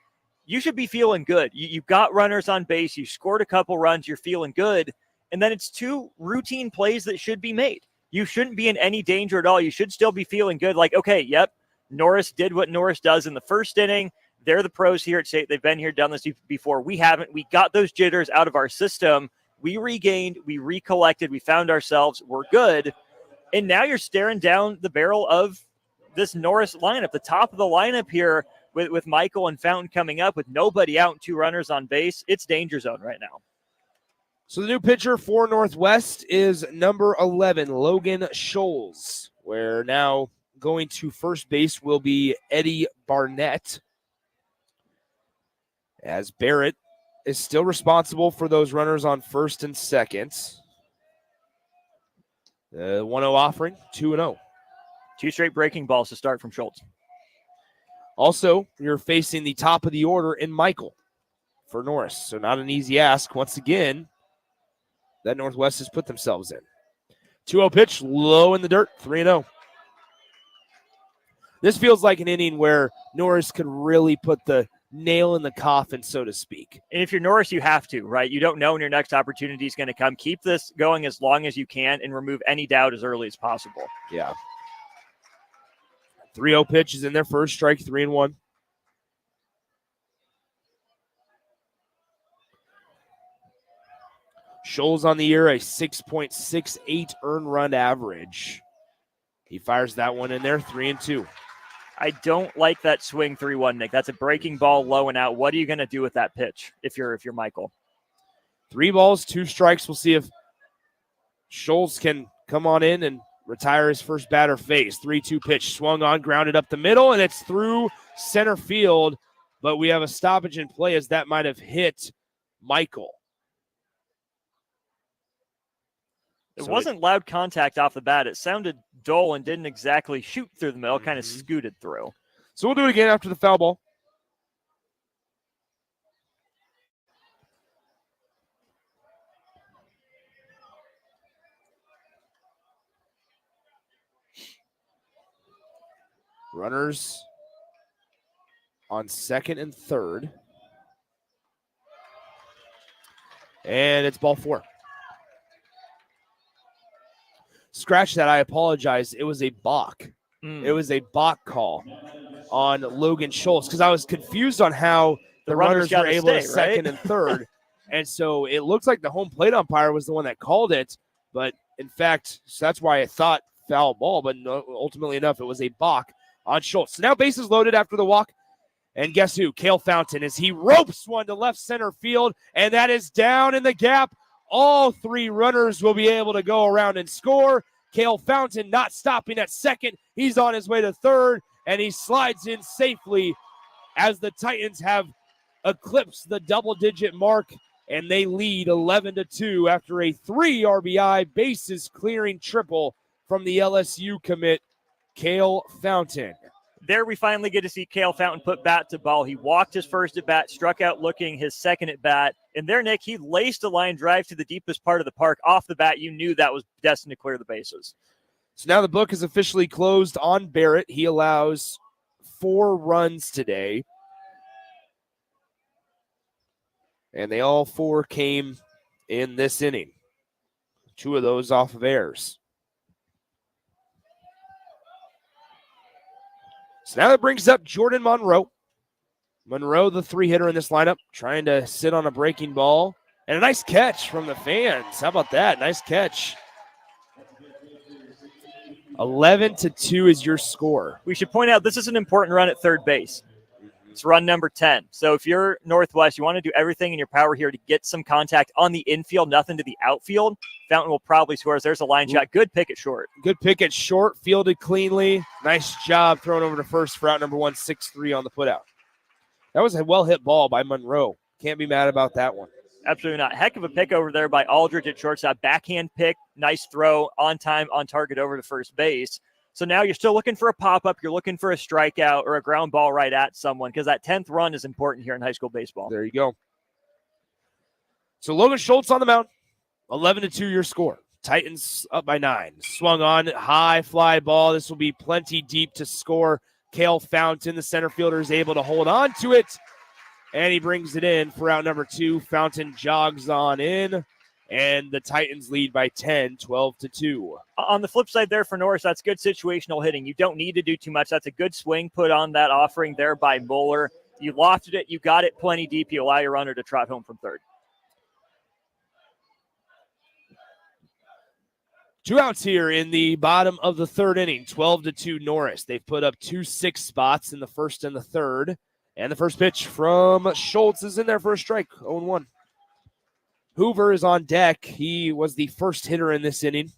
you should be feeling good. You got runners on base. You scored a couple runs. You're feeling good. And then it's 2 routine plays that should be made. You shouldn't be in any danger at all. You should still be feeling good. Like, okay, yep, Norris did what Norris does in the first inning. They're the pros here at state. They've been here, done this before. We haven't. We got those jitters out of our system. We regained, we recollected, we found ourselves. We're good. And now you're staring down the barrel of this Norris lineup, the top of the lineup here with Michael and Fountain coming up with nobody out and 2 runners on base. It's danger zone right now. So the new pitcher for Northwest is number 11, Logan Scholes, where now going to first base will be Eddie Barnett, as Barrett is still responsible for those runners on first and second. The 1-0 offering, 2-0. 2 straight breaking balls to start from Schultz. Also, you're facing the top of the order in Michael for Norris. So not an easy ask. Once again, that Northwest has put themselves in. 2-0 pitch, low in the dirt, 3-0. This feels like an inning where Norris could really put the nail in the coffin, so to speak. And if you're Norris, you have to, right? You don't know when your next opportunity is going to come. Keep this going as long as you can and remove any doubt as early as possible. Yeah. 3-0 pitch is in there, first strike, 3-1. Scholes on the year, a 6.68 earned run average. He fires that one in there, 3-2. I don't like that swing 3-1, Nick. That's a breaking ball low and out. What are you going to do with that pitch if you're Michael? 3 balls, 2 strikes. We'll see if Scholes can come on in and retire his first batter face. 3-2 pitch, swung on, grounded up the middle, and it's through center field. But we have a stoppage in play as that might have hit Michael. It wasn't loud contact off the bat. It sounded dull and didn't exactly shoot through the middle, kind of scooted through. So we'll do it again after the foul ball. Runners on second and third. And it's ball 4. Scratch that. I apologize. It was a balk. It was a balk call on Logan Schultz because I was confused on how the runners were able to second and third. And so it looks like the home plate umpire was the one that called it. But, in fact, so that's why I thought foul ball. But no, ultimately enough, it was a balk on Schultz. So now bases loaded after the walk. And guess who? Cale Fountain, as he ropes one to left center field. And that is down in the gap. All 3 runners will be able to go around and score. Cale Fountain not stopping at second. He's on his way to third, and he slides in safely as the Titans have eclipsed the double-digit mark, and they lead 11-2 after a 3 RBI bases-clearing triple from the LSU commit, Cale Fountain. There we finally get to see Cale Fountain put bat to ball. He walked his first at bat, struck out looking his second at bat. And there, Nick, he laced a line drive to the deepest part of the park. Off the bat, you knew that was destined to clear the bases. So now the book is officially closed on Barrett. He allows 4 runs today. And they all 4 came in this inning. 2 of those off of errors. So now that brings up Jordan Monroe. Monroe, the 3-hitter in this lineup, trying to sit on a breaking ball. And a nice catch from the fans. How about that? Nice catch. 11-2 is your score. We should point out this is an important run at third base. It's run number 10. So if you're Northwest, you want to do everything in your power here to get some contact on the infield, nothing to the outfield. Fountain will probably score. There's a line shot. Good pick at short. Good pick at short, fielded cleanly. Nice job thrown over to first for out number 1, 6-3 on the putout. That was a well-hit ball by Monroe. Can't be mad about that one. Absolutely not. Heck of a pick over there by Aldridge at shortstop. Backhand pick, nice throw, on time, on target over to first base. So now you're still looking for a pop-up. You're looking for a strikeout or a ground ball right at someone because that 10th run is important here in high school baseball. There you go. So Logan Schultz on the mound. 11-2 your score. Titans up by 9. Swung on, high fly ball. This will be plenty deep to score. Cale Fountain, the center fielder, is able to hold on to it. And he brings it in for out number 2. Fountain jogs on in. And the Titans lead by 10, 12-2. On the flip side there for Norris, that's good situational hitting. You don't need to do too much. That's a good swing put on that offering there by Moeller. You lofted it. You got it plenty deep. You allow your runner to trot home from third. 2 outs here in the bottom of the third inning, 12-2 Norris. They've put up 2 6 spots in the first and the third. And the first pitch from Schultz is in there for a strike, 0-1. Hoover is on deck. He was the first hitter in this inning.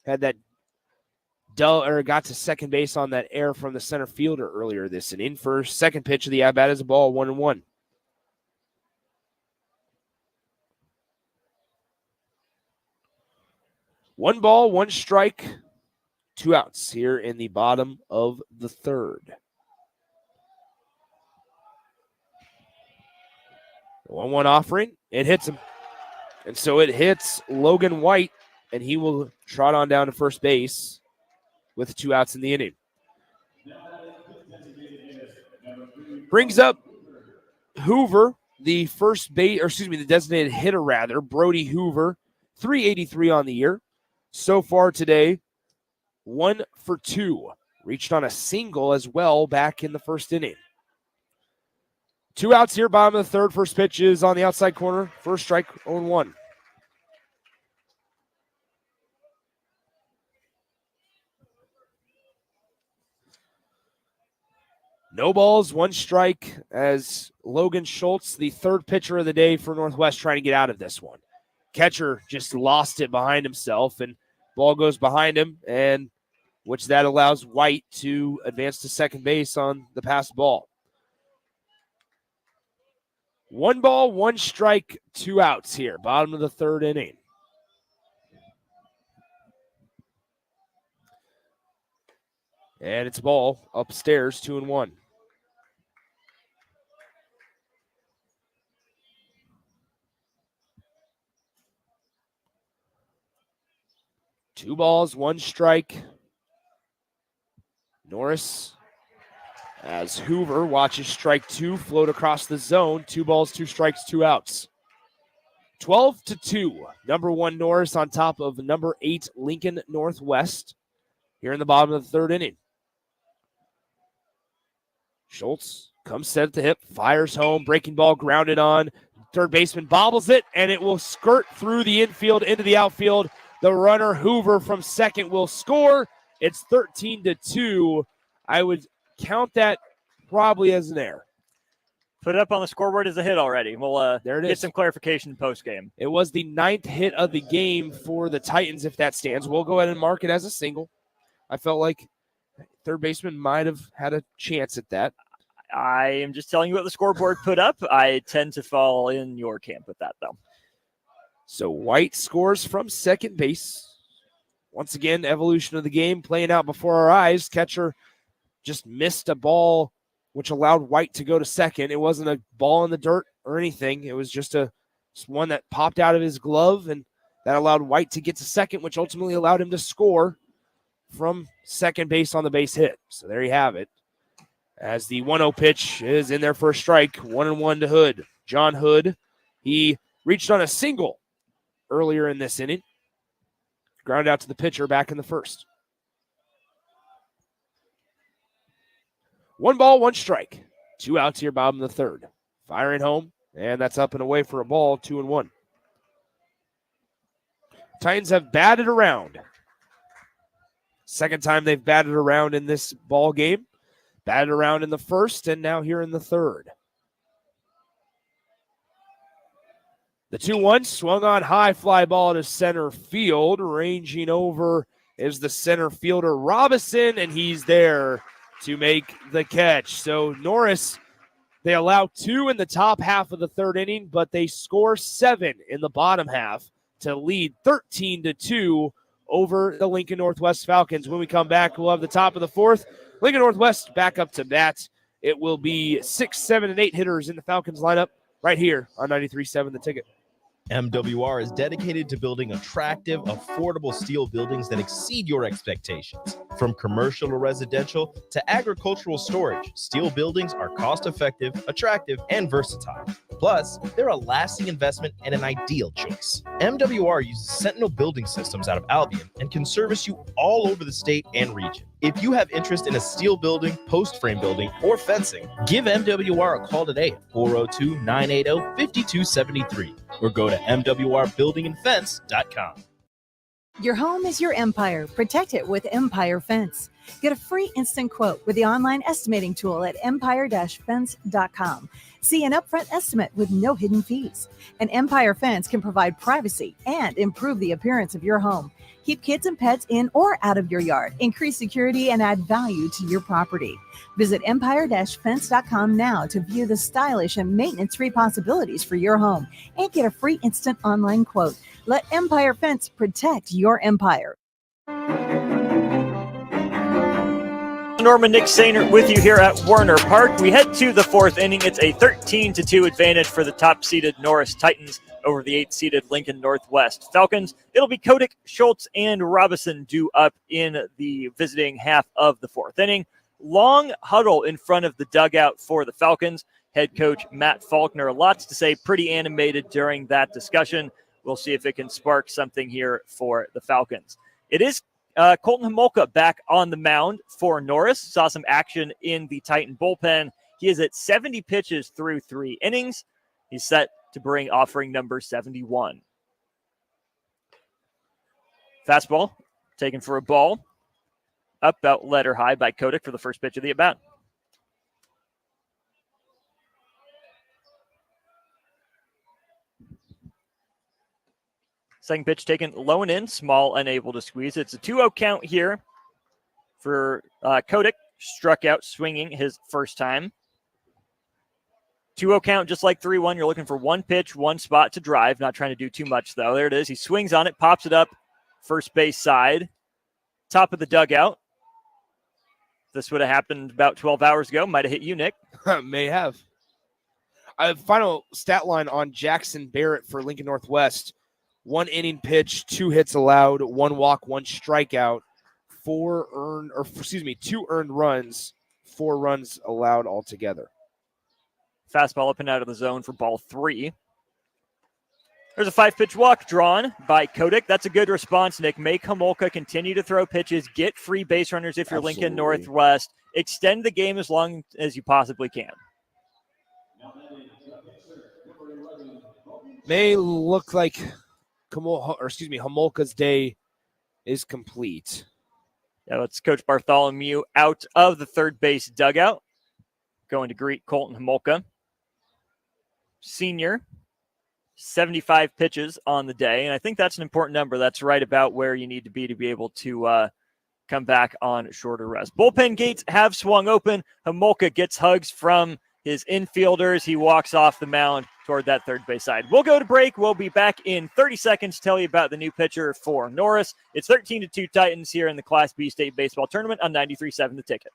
Had that got to second base on that error from the center fielder earlier this inning. For second pitch of the at-bat is a ball, 1-1. One ball, 1 strike, 2 outs here in the bottom of the third. 1-1 offering. It hits him. And so it hits Logan White, and he will trot on down to first base with 2 outs in the inning. Brings up Hoover, the the designated hitter rather, Brody Hoover, 383 on the year. So far today, 1 for 2. Reached on a single as well back in the first inning. 2 outs here, bottom of the third. First pitch is on the outside corner. First strike, 0-1. No balls, 1 strike as Logan Schultz, the third pitcher of the day for Northwest, trying to get out of this one. Catcher just lost it behind himself, and ball goes behind him, and which that allows White to advance to second base on the passed ball. 1 ball, 1 strike, 2 outs here, bottom of the third inning. And it's a ball upstairs, 2-1. Two balls, 1 strike. Norris, as Hoover watches strike 2 float across the zone. 2 balls, 2 strikes, 2 outs. 12-2. Number 1 Norris on top of number 8 Lincoln Northwest here in the bottom of the 3rd inning. Schultz comes set at the hip, fires home, breaking ball grounded on. Third baseman bobbles it, and it will skirt through the infield into the outfield. The runner, Hoover, from second will score. It's 13-2. I would count that probably as an error. Put it up on the scoreboard as a hit already. We'll there it get is. some clarification post-game. It was the 9th hit of the game for the Titans, if that stands. We'll go ahead and mark it as a single. I felt like third baseman might have had a chance at that. I am just telling you what the scoreboard put up. I tend to fall in your camp with that, though. So White scores from second base. Once again, evolution of the game playing out before our eyes. Catcher just missed a ball, which allowed White to go to second. It wasn't a ball in the dirt or anything. It was just one that popped out of his glove, and that allowed White to get to second, which ultimately allowed him to score from second base on the base hit. So there you have it. As the 1-0 pitch is in there for a strike, 1-1 to Hood. John Hood, he reached on a single earlier in this inning. Ground out to the pitcher back in the first. 1 ball, 1 strike. 2 outs here, bottom of the third. Firing home, and that's up and away for a ball, 2-1. Titans have batted around. Second time they've batted around in this ball game. Batted around in the first, and now here in the third. The 2-1 swung on high, fly ball to center field. Ranging over is the center fielder, Robinson, and he's there to make the catch. So Norris, they allow 2 in the top half of the third inning, but they score 7 in the bottom half to lead 13-2 over the Lincoln Northwest Falcons. When we come back, we'll have the top of the fourth. Lincoln Northwest back up to bat. It will be 6, 7, and 8 hitters in the Falcons lineup right here on 93.7 The Ticket. MWR is dedicated to building attractive, affordable steel buildings that exceed your expectations. From commercial or residential to agricultural storage, steel buildings are cost-effective, attractive, and versatile. Plus, they're a lasting investment and an ideal choice. MWR uses Sentinel Building Systems out of Albion and can service you all over the state and region. If you have interest in a steel building, post frame building, or fencing, give MWR a call today at 402-980-5273 or go to mwrbuildingandfence.com. Your home is your empire. Protect it with Empire Fence. Get a free instant quote with the online estimating tool at empire-fence.com. See an upfront estimate with no hidden fees. An Empire Fence can provide privacy and improve the appearance of your home. Keep kids and pets in or out of your yard. Increase security and add value to your property. Visit empire-fence.com now to view the stylish and maintenance-free possibilities for your home and get a free instant online quote. Let Empire Fence protect your empire. Norman, Nick Sainer with you here at Warner Park. We head to the fourth inning. It's a 13-2 advantage for the top-seeded Norris Titans over the 8th-seeded Lincoln Northwest Falcons. It'll be Kotick, Schultz, and Robinson due up in the visiting half of the fourth inning. Long huddle in front of the dugout for the Falcons. Head coach Matt Faulkner, lots to say, pretty animated during that discussion. We'll see if it can spark something here for the Falcons. It is Colton Homolka back on the mound for Norris. Saw some action in the Titan bullpen. He is at 70 pitches through 3 innings. He's set to bring offering number 71. Fastball taken for a ball. Up out letter high by Kotick for the first pitch of the at-bat. Second pitch taken low and in, small, unable to squeeze. It's a 2-0 count here for Kotick. Struck out swinging his first time. 2-0 count, just like 3-1. You're looking for one pitch, one spot to drive. Not trying to do too much, though. There it is. He swings on it, pops it up first base side. Top of the dugout. This would have happened about 12 hours ago. Might have hit you, Nick. May have. Final stat line on Jackson Barrett for Lincoln Northwest. 1 inning pitch, 2 hits allowed, 1 walk, 1 strikeout, 2 earned runs, 4 runs allowed altogether. Fastball up and out of the zone for ball 3. There's a 5-pitch walk drawn by Kodik. That's a good response, Nick. Make Homolka continue to throw pitches, get free base runners if you're Lincoln Northwest. Extend the game as long as you possibly can. May look like Homolka's day is complete. Yeah, that's Coach Bartholomew out of the third base dugout, going to greet Colton Homolka. Senior, 75 pitches on the day, and I think that's an important number. That's right about where you need to be able to come back on shorter rest. Bullpen gates have swung open. Homolka gets hugs from his infielders. He walks off the mound toward that third base side. We'll go to break. We'll be back in 30 seconds to tell you about the new pitcher for Norris. It's 13-2 Titans here in the Class B State Baseball Tournament on 93.7 The Ticket.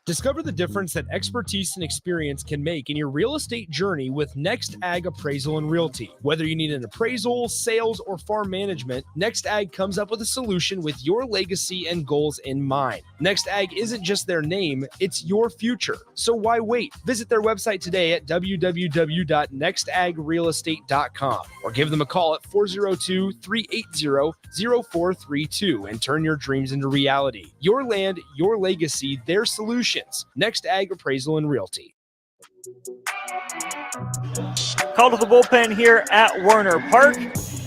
Discover the difference that expertise and experience can make in your real estate journey with Next Ag Appraisal and Realty. Whether you need an appraisal, sales, or farm management, Next Ag comes up with a solution with your legacy and goals in mind. Next Ag isn't just their name, it's your future. So why wait? Visit their website today at www.nextagrealestate.com or give them a call at 402-380-0432 and turn your dreams into reality. Your land, your legacy, their solution. Next Ag Appraisal and Realty. Call to the bullpen here at Werner Park.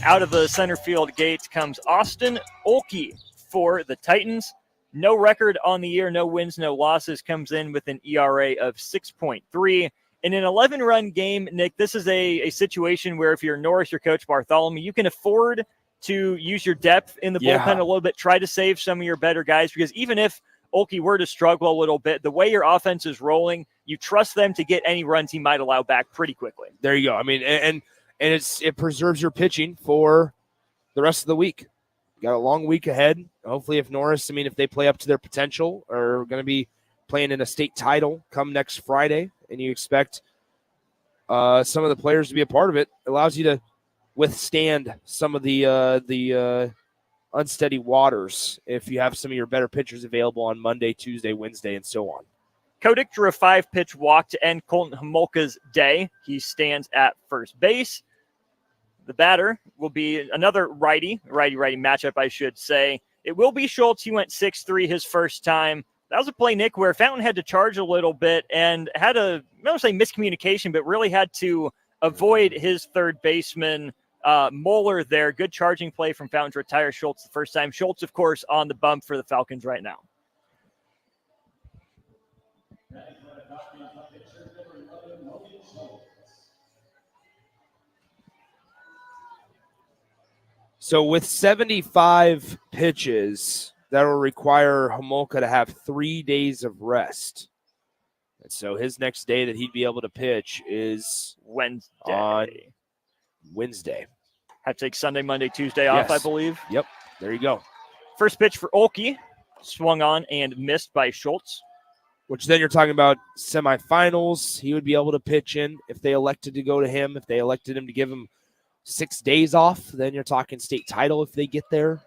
Out of the center field gate comes Austin Olkey for the Titans. No record on the year, no wins, no losses. Comes in with an ERA of 6.3. In an 11-run game, Nick, this is a situation where if you're Norris, your coach Bartholomew, you can afford to use your depth in the bullpen a little bit. Try to save some of your better guys, because even if Olkey were to struggle a little bit, the way your offense is rolling, you trust them to get any runs he might allow back pretty quickly. There you go. I mean, and it preserves your pitching for the rest of the week. You got a long week ahead. Hopefully, if Norris, if they play up to their potential, are going to be playing in a state title come next Friday, and you expect some of the players to be a part of it, allows you to withstand some of the unsteady waters if you have some of your better pitchers available on Monday, Tuesday, Wednesday, and so on. Kodik drew a 5-pitch walk to end Colton Homolka's day. He stands at first base. The batter will be another righty matchup, I should say. It will be Schultz. He went 6-3 his first time. That was a play, Nick, where Fountain had to charge a little bit and had I don't want to say miscommunication, but really had to avoid his third baseman, Moeller there. Good charging play from Fountain to retire Schultz the first time. Schultz, of course, on the bump for the Falcons right now. So with 75 pitches, that will require Homolka to have 3 days of rest. And so his next day that he'd be able to pitch is Wednesday. Have to take Sunday, Monday, Tuesday off, I believe. Yep, there you go. First pitch for Olkey, swung on and missed by Schultz. Which then you're talking about semifinals. He would be able to pitch in if they elected to go to him. If they elected him to give him 6 days off, then you're talking state title if they get there.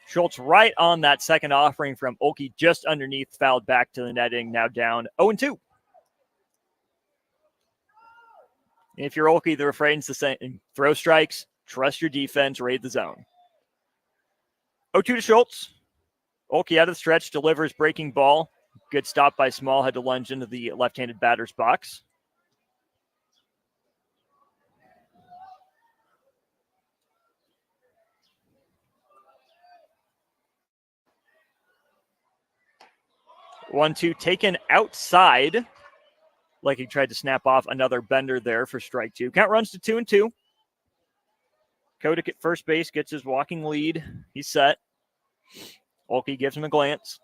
Schultz right on that second offering from Olkey, just underneath, fouled back to the netting, now down 0-2. If you're Olkey, the refrain's the same. Throw strikes, trust your defense, raid the zone. 0-2 to Schultz. Olkey out of the stretch, delivers breaking ball. Good stop by Small, had to lunge into the left-handed batter's box. One-two taken outside. Like he tried to snap off another bender there for strike two. Count runs to 2-2. Kodik at first base gets his walking lead. He's set. Olkey gives him a glance.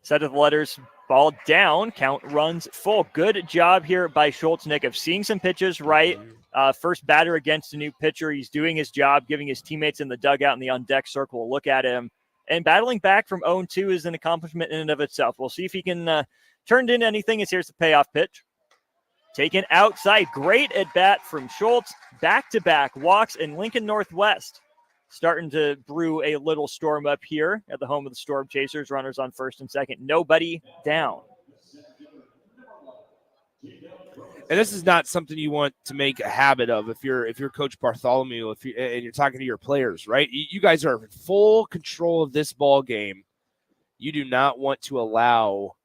Set of the letters, ball down, count runs full. Good job here by Schultz, Nick, of seeing some pitches right. First batter against a new pitcher. He's doing his job, giving his teammates in the dugout and the on-deck circle a look at him. And battling back from 0-2 is an accomplishment in and of itself. We'll see if he can turn it into anything, as here's the payoff pitch. Taken outside. Great at bat from Schultz. Back-to-back walks in Lincoln Northwest. starting to brew a little storm up here at the home of the Storm Chasers. Runners on first and second. Nobody down. And this is not something you want to make a habit of if you're Coach Bartholomew, and you're talking to your players, right? You guys are in full control of this ball game. You do not want to allow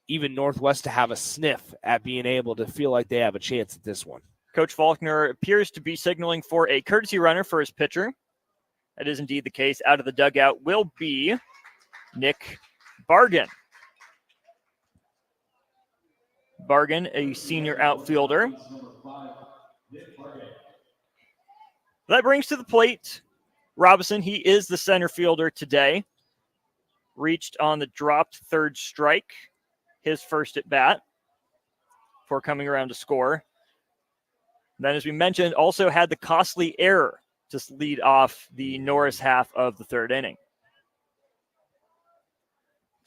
even Northwest to have a sniff at being able to feel like they have a chance at this one. Coach Faulkner appears to be signaling for a courtesy runner for his pitcher. That is indeed the case. Out of the dugout will be Nick Bargan. Bargan, a senior outfielder. That brings to the plate Robinson. He is the center fielder today. Reached on the dropped third strike, his first at bat, before coming around to score. Then, as we mentioned, also had the costly error to lead off the Norris half of the third inning.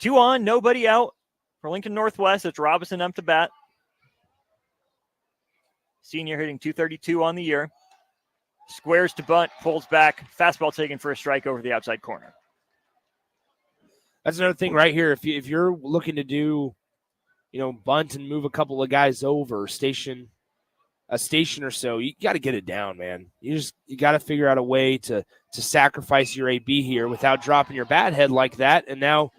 2 on, nobody out for Lincoln Northwest. It's Robinson up to bat. Senior hitting .232 on the year. Squares to bunt, pulls back, fastball taken for a strike over the outside corner. That's another thing right here. If you're looking to do, bunt and move a couple of guys over, station or so, you got to get it down, man. You got to figure out a way to sacrifice your AB here without dropping your bat head like that. And now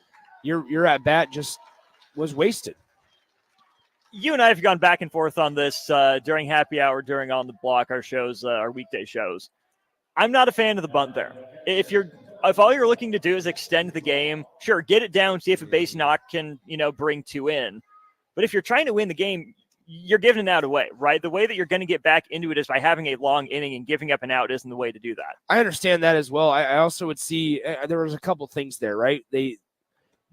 your at bat just was wasted. You and I have gone back and forth on this during happy hour, during On the Block, our shows, our weekday shows. I'm not a fan of the bunt there. If all you're looking to do is extend the game, sure, get it down, see if a base knock can, bring 2 in. But if you're trying to win the game, you're giving it out away, right? The way that you're going to get back into it is by having a long inning, and giving up an out isn't the way to do that. I understand that as well. I also would see there was a couple things there, right? They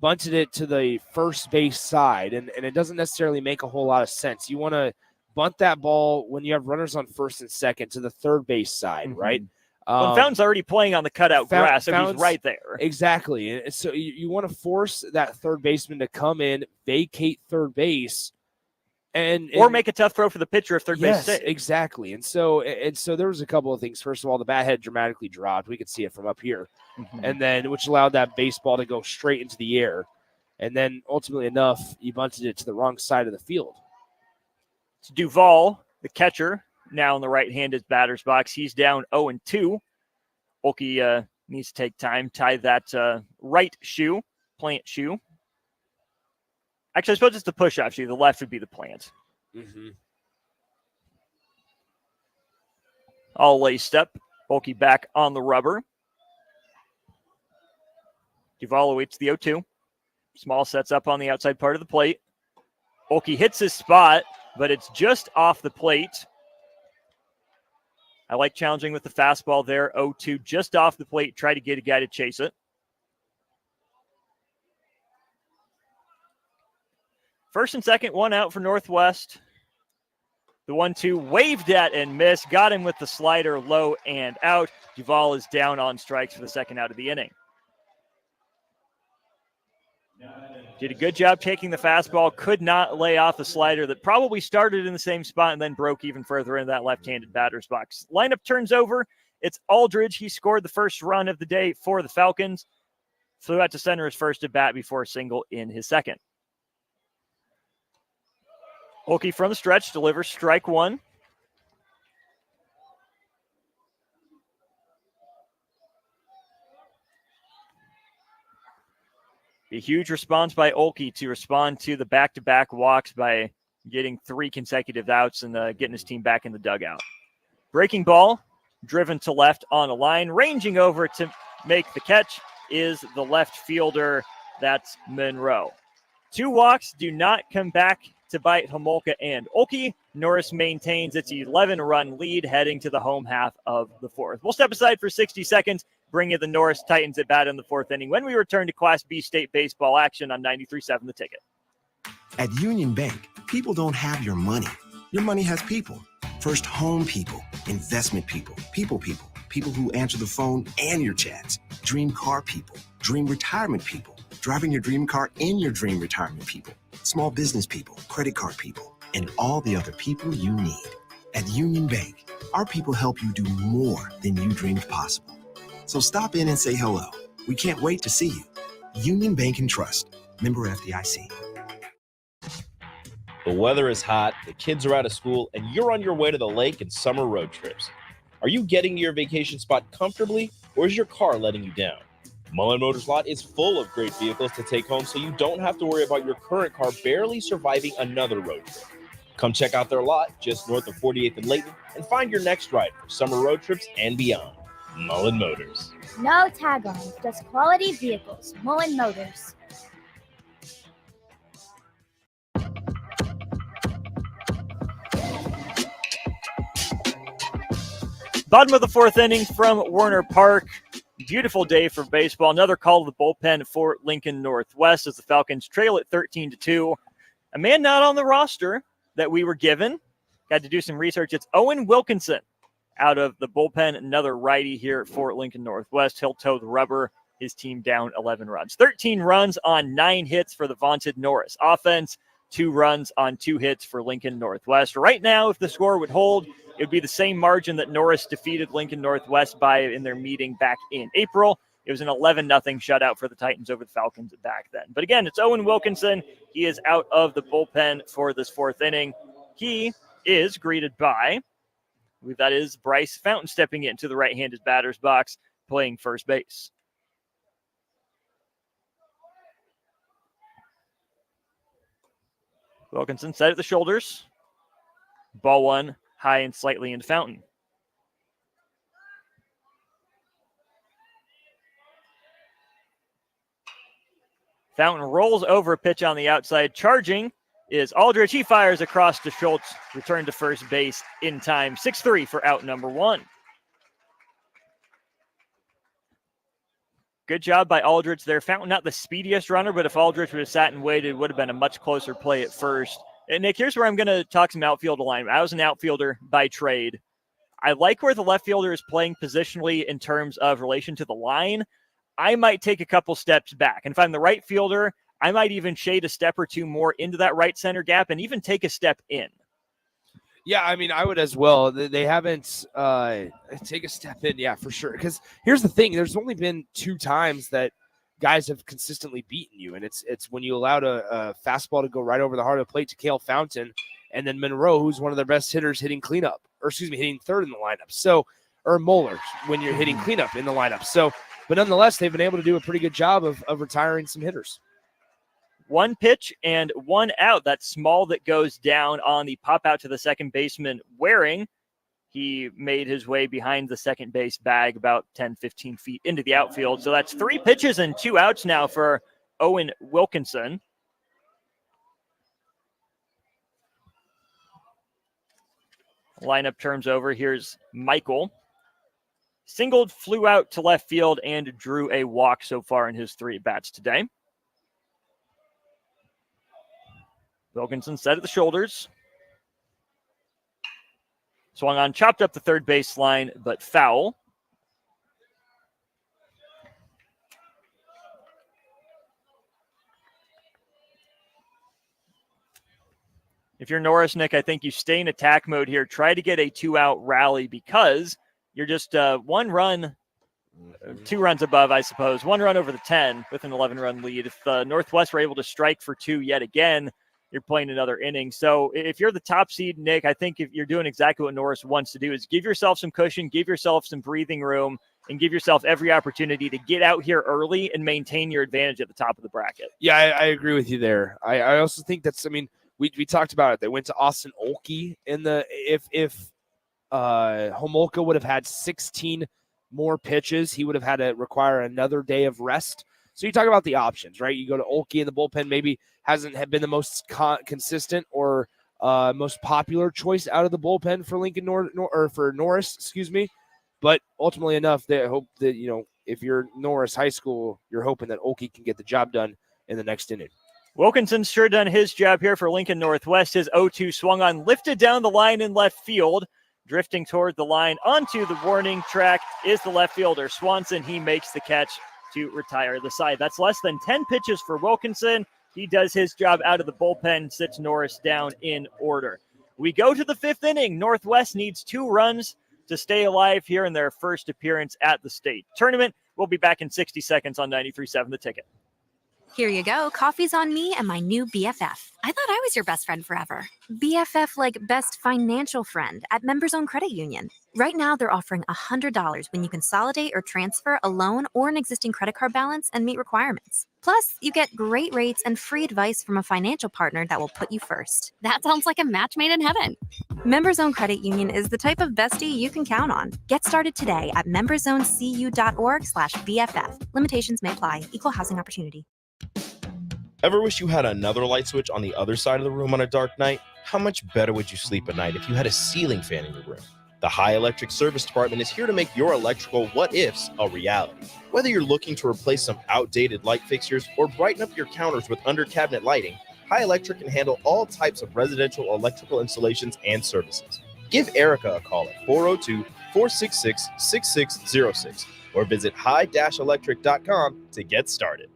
bunted it to the first base side, and it doesn't necessarily make a whole lot of sense. You want to bunt that ball when you have runners on first and second to the third base side, right? Well, Fountain's already playing on the cutout grass, so he's right there. Exactly. And so you want to force that third baseman to come in, vacate third base, or make a tough throw for the pitcher if third base is safe. Exactly. And so there was a couple of things. First of all, the bat head dramatically dropped. We could see it from up here. And then, which allowed that baseball to go straight into the air. And then, ultimately enough, you bunted it to the wrong side of the field. It's Duvall, the catcher, now in the right-handed batter's box. He's down 0-2. Olkey needs to take time, tie that right shoe, plant shoe. Actually, I suppose it's the push-off shoe. The left would be the plant. All laced up. Olkey back on the rubber. Duvall awaits the 0-2. Small sets up on the outside part of the plate. Olkey hits his spot, but it's just off the plate. I like challenging with the fastball there. 0-2, just off the plate. Try to get a guy to chase it. First and second, 1 out for Northwest. The 1-2 waved at and missed. Got him with the slider low and out. Duvall is down on strikes for the second out of the inning. Did a good job taking the fastball. Could not lay off the slider that probably started in the same spot and then broke even further into that left-handed batter's box. Lineup turns over. It's Aldridge. He scored the first run of the day for the Falcons. Flew out to center his first at bat before a single in his second. Olkey from the stretch delivers strike 1. A huge response by Olkey to respond to the back-to-back walks by getting 3 consecutive outs and getting his team back in the dugout. Breaking ball, driven to left on a line. Ranging over to make the catch is the left fielder. That's Monroe. 2 walks do not come back to bite Homolka and Olkey. Norris maintains its 11-run lead heading to the home half of the 4th. We'll step aside for 60 seconds. Bring you the Norris Titans at bat in the 4th inning when we return to Class B state baseball action on 93.7 The Ticket. At Union Bank, people don't have your money. Your money has people. First home people, investment people, people who answer the phone and your chats, dream car people, dream retirement people, driving your dream car in your dream retirement people, small business people, credit card people, and all the other people you need. At Union Bank, Our people help you do more than you dreamed possible. So stop in and say hello. We can't wait to see you. Union Bank and Trust. Member FDIC. The weather is hot, the kids are out of school, and you're on your way to the lake and summer road trips. Are you getting to your vacation spot comfortably, or is your car letting you down? Mullen Motors Lot is full of great vehicles to take home, so you don't have to worry about your current car barely surviving another road trip. Come check out their lot just north of 48th and Layton and find your next ride for summer road trips and beyond. Mullen Motors. No tag-ons, just quality vehicles. Mullen Motors. Bottom of the fourth inning from Warner Park. Beautiful day for baseball. Another call to the bullpen for Lincoln Northwest as the Falcons trail at 13-2. A man not on the roster that we were given. Got to do some research. It's Owen Wilkinson out of the bullpen. Another righty here for Lincoln Northwest. He'll toe the rubber. His team down 11 runs. 13 runs on 9 hits for the vaunted Norris offense. 2 runs on 2 hits for Lincoln Northwest. Right now, if the score would hold, it would be the same margin that Norris defeated Lincoln Northwest by in their meeting back in April. It was an 11-0 shutout for the Titans over the Falcons back then. But again, it's Owen Wilkinson. He is out of the bullpen for this fourth inning. He is greeted by, I believe that is Bryce Fountain stepping into the right-handed batter's box, playing first base. Wilkinson set at the shoulders. Ball one, high and slightly in Fountain. Fountain rolls over a pitch on the outside. Charging is Aldrich. He fires across to Schultz. Return to first base in time. 6-3 for out number 1. Good job by Aldrich there. Fountain not the speediest runner, but if Aldrich would have sat and waited, it would have been a much closer play at first. And Nick, here's where I'm going to talk some outfield alignment. I was an outfielder by trade. I like where the left fielder is playing positionally in terms of relation to the line. I might take a couple steps back. And if I'm the right fielder, I might even shade a step or two more into that right center gap and even take a step in. Yeah, I mean, I would as well. They haven't take a step in, yeah, for sure. Because here's the thing: there's only been 2 times that guys have consistently beaten you, and it's when you allowed a fastball to go right over the heart of the plate to Cale Fountain, and then Monroe, who's one of their best hitters, hitting hitting third in the lineup. So, or Moeller when you're hitting cleanup in the lineup. So, but nonetheless, they've been able to do a pretty good job of retiring some hitters. 1 pitch and 1 out. That small that goes down on the pop out to the second baseman Waring. He made his way behind the second base bag about 10, 15 feet into the outfield. So that's 3 pitches and 2 outs now for Owen Wilkinson. Lineup turns over. Here's Michael. Singled, flew out to left field, and drew a walk so far in his 3 at-bats today. Wilkinson set at the shoulders. Swung on, chopped up the third base line, but foul. If you're Norris, Nick, I think you stay in attack mode here. Try to get a 2-out rally because you're just 1 run, 2 runs above, I suppose. 1 run over the 10 with an 11-run lead. If Northwest were able to strike for 2 yet again, you're playing another inning. So if you're the top seed, Nick, I think if you're doing exactly what Norris wants to do is give yourself some cushion, give yourself some breathing room, and give yourself every opportunity to get out here early and maintain your advantage at the top of the bracket. Yeah, I agree with you there. I also think that's, I mean, we talked about it. They went to Austin Olkey in the, if Homolka would have had 16 more pitches, he would have had to require another day of rest. So you talk about the options, right? You go to Olkey in the bullpen, maybe hasn't been the most consistent or most popular choice out of the bullpen for Lincoln or for Norris, excuse me. But ultimately enough, they hope that, you know, if you're Norris High School, you're hoping that Olkey can get the job done in the next inning. Wilkinson's sure done his job here for Lincoln Northwest. His 0-2 swung on, lifted down the line in left field. Drifting toward the line onto the warning track is the left fielder, Swanson. He makes the catch to retire the side. That's less than 10 pitches for Wilkinson. He does his job out of the bullpen, sits Norris down in order. We go to the 5th inning. Northwest needs 2 runs to stay alive here in their first appearance at the state tournament. We'll be back in 60 seconds on 93.7 The Ticket. Here you go. Coffee's on me and my new BFF. I thought I was your best friend forever. BFF like best financial friend at Members Own Credit Union. Right now, they're offering $100 when you consolidate or transfer a loan or an existing credit card balance and meet requirements. Plus, you get great rates and free advice from a financial partner that will put you first. That sounds like a match made in heaven. Members Own Credit Union is the type of bestie you can count on. Get started today at memberzonecu.org/BFF. Limitations may apply. Equal housing opportunity. Ever wish you had another light switch on the other side of the room on a dark night? How much better would you sleep at night if you had a ceiling fan in your room? The High Electric Service Department is here to make your electrical what-ifs a reality. Whether you're looking to replace some outdated light fixtures or brighten up your counters with under-cabinet lighting, High Electric can handle all types of residential electrical installations and services. Give Erica a call at 402-466-6606 or visit high-electric.com to get started.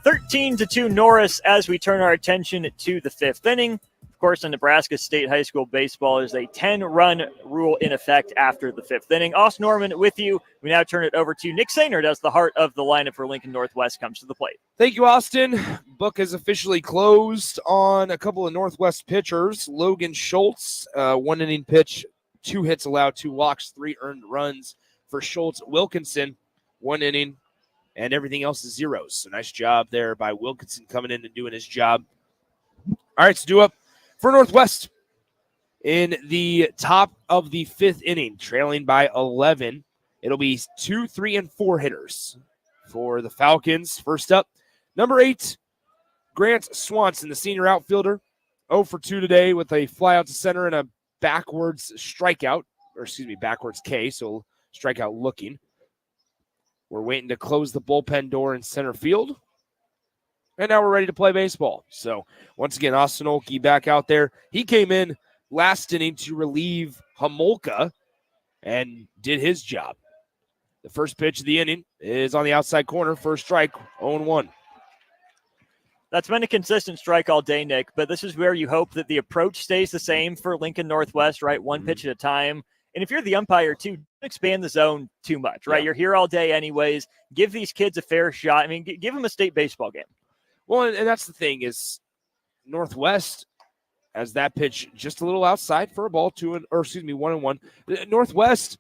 13-2 Norris as we turn our attention to the 5th inning. Of course, in Nebraska State High School baseball, there's a 10-run rule in effect after the 5th inning. Austin Norman with you. We now turn it over to Nick Sainert as the heart of the lineup for Lincoln Northwest comes to the plate. Thank you, Austin. Book has officially closed on a couple of Northwest pitchers. Logan Schultz, 1 inning pitch, 2 hits allowed, 2 walks, 3 earned runs for Schultz. Wilkinson, 1 inning, and everything else is zeros. So nice job there by Wilkinson coming in and doing his job. All right, so due up for Northwest in the top of the 5th inning, trailing by 11. It'll be 2, 3, and 4 hitters for the Falcons. First up, number 8, Grant Swanson, the senior outfielder. 0 for 2 today with a fly out to center and a backwards strikeout, backwards K, so strikeout looking. We're waiting to close the bullpen door in center field. And now we're ready to play baseball. So, once again, Austin Olkey back out there. He came in last inning to relieve Homolka and did his job. The first pitch of the inning is on the outside corner. First strike, 0-1. That's been a consistent strike all day, Nick, but this is where you hope that the approach stays the same for Lincoln Northwest, right? One pitch at a time. And if you're the umpire, too, don't expand the zone too much, right? Yeah. You're here all day anyways. Give these kids a fair shot. I mean, give them a state baseball game. Well, and that's the thing is Northwest has that pitch just a little outside for a ball, 1-1. Northwest,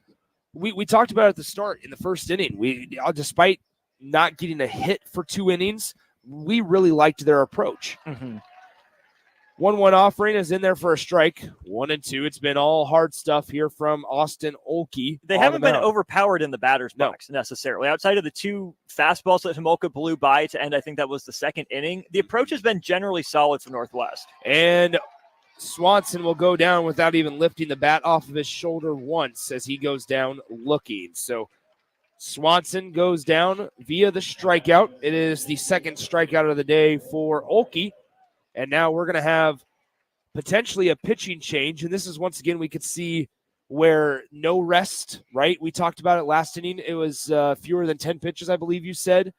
we talked about it at the start in the first inning. We, despite not getting a hit for 2 innings, we really liked their approach. 1-1 offering is in there for a strike. 1-2. It's been all hard stuff here from Austin Olkey. They haven't been overpowered in the batter's box necessarily. Outside of the 2 fastballs that Homolka blew by to end, I think that was the 2nd inning. The approach has been generally solid for Northwest. And Swanson will go down without even lifting the bat off of his shoulder once as he goes down looking. So Swanson goes down via the strikeout. It is the 2nd strikeout of the day for Olkey. And now we're going to have potentially a pitching change. And this is once again, we could see where no rest, right? We talked about it last inning. It was fewer than 10 pitches, I believe you said,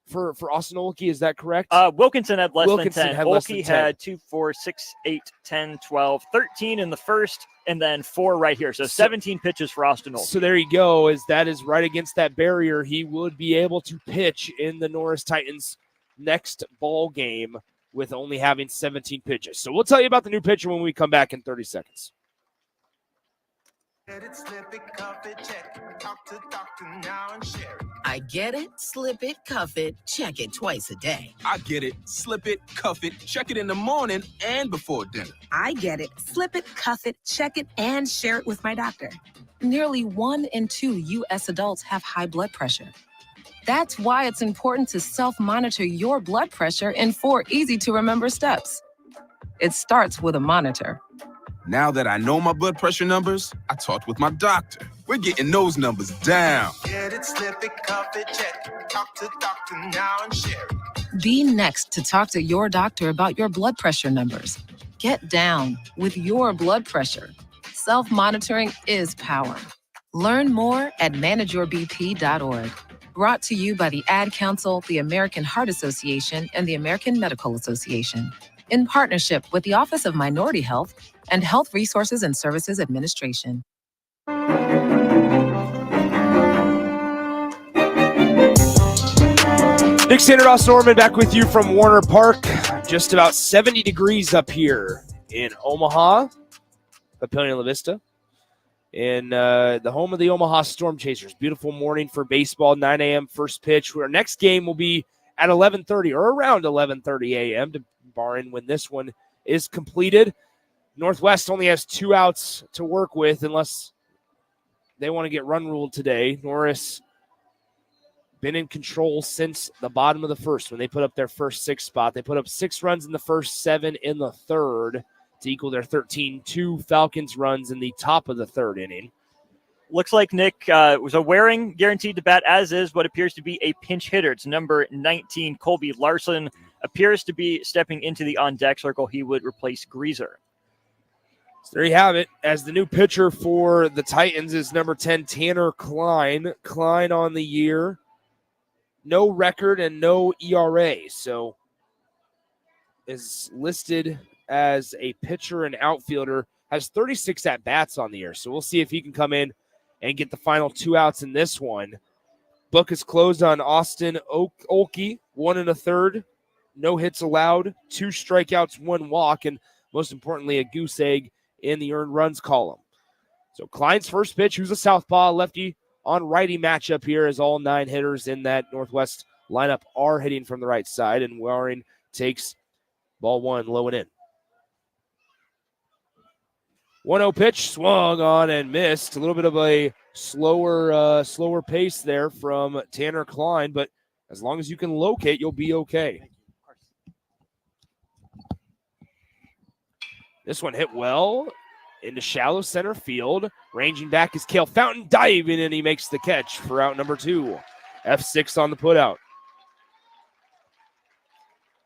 for Austin Olkey. Is that correct? Wilkinson had less than 10. Olkey had 2, 4, 6, 8, 10, 12, 13 in the first, and then 4 right here. So 17 pitches for Austin Olkey. So there you go. That is right against that barrier. He would be able to pitch in the Norris Titans next ball game with only having 17 pitches. So we'll tell you about the new pitcher when we come back in 30 seconds. I get it, slip it, cuff it, check it twice a day. I get it, slip it, cuff it, check it in the morning and before dinner. I get it, slip it, cuff it, check it, and share it with my doctor. Nearly 1 in 2 U.S. adults have high blood pressure. That's why it's important to self-monitor your blood pressure in 4 easy-to-remember steps. It starts with a monitor. Now that I know my blood pressure numbers, I talked with my doctor. We're getting those numbers down. Get it, slip it, cuff it, check it. Talk to doctor now and share it. Be next to talk to your doctor about your blood pressure numbers. Get down with your blood pressure. Self-monitoring is power. Learn more at manageyourbp.org. Brought to you by the Ad Council, the American Heart Association, and the American Medical Association. in partnership with the Office of Minority Health and Health Resources and Services Administration. Nick Sanderdoss Norman back with you from Warner Park. Just about 70 degrees up here in Omaha, Papillion La Vista, in the home of the Omaha Storm Chasers. Beautiful morning for baseball, 9 a.m. first pitch. Our next game will be at 11:30 or around 11:30 a.m., barring when this one is completed. Northwest only has 2 outs to work with unless they want to get run ruled today. Norris been in control since the bottom of the first when they put up their first 6 spot. They put up 6 runs in the first, 7 in the third to equal their 13-2 Falcons runs in the top of the third inning. Looks like Nick was a Waring guaranteed to bat, as is what appears to be a pinch hitter. It's number 19, Colby Larson, appears to be stepping into the on-deck circle. He would replace Greaser. So there you have it. As the new pitcher for the Titans is number 10, Tanner Klein. Klein on the year. No record and no ERA, so is listed as a pitcher and outfielder, has 36 at-bats on the year, so we'll see if he can come in and get the final 2 outs in this one. Book is closed on Austin Olkey, 1 1/3, no hits allowed, 2 strikeouts, 1 walk, and most importantly, a goose egg in the earned runs column. So Klein's first pitch, who's a southpaw, lefty on righty matchup here, as all 9 hitters in that Northwest lineup are hitting from the right side, and Waring takes ball 1 low and in. 1-0 pitch, swung on and missed. A little bit of a slower pace there from Tanner Klein, but as long as you can locate, you'll be okay. This one hit well into shallow center field. Ranging back is Cale Fountain, diving, and he makes the catch for out number 2. F6 on the putout.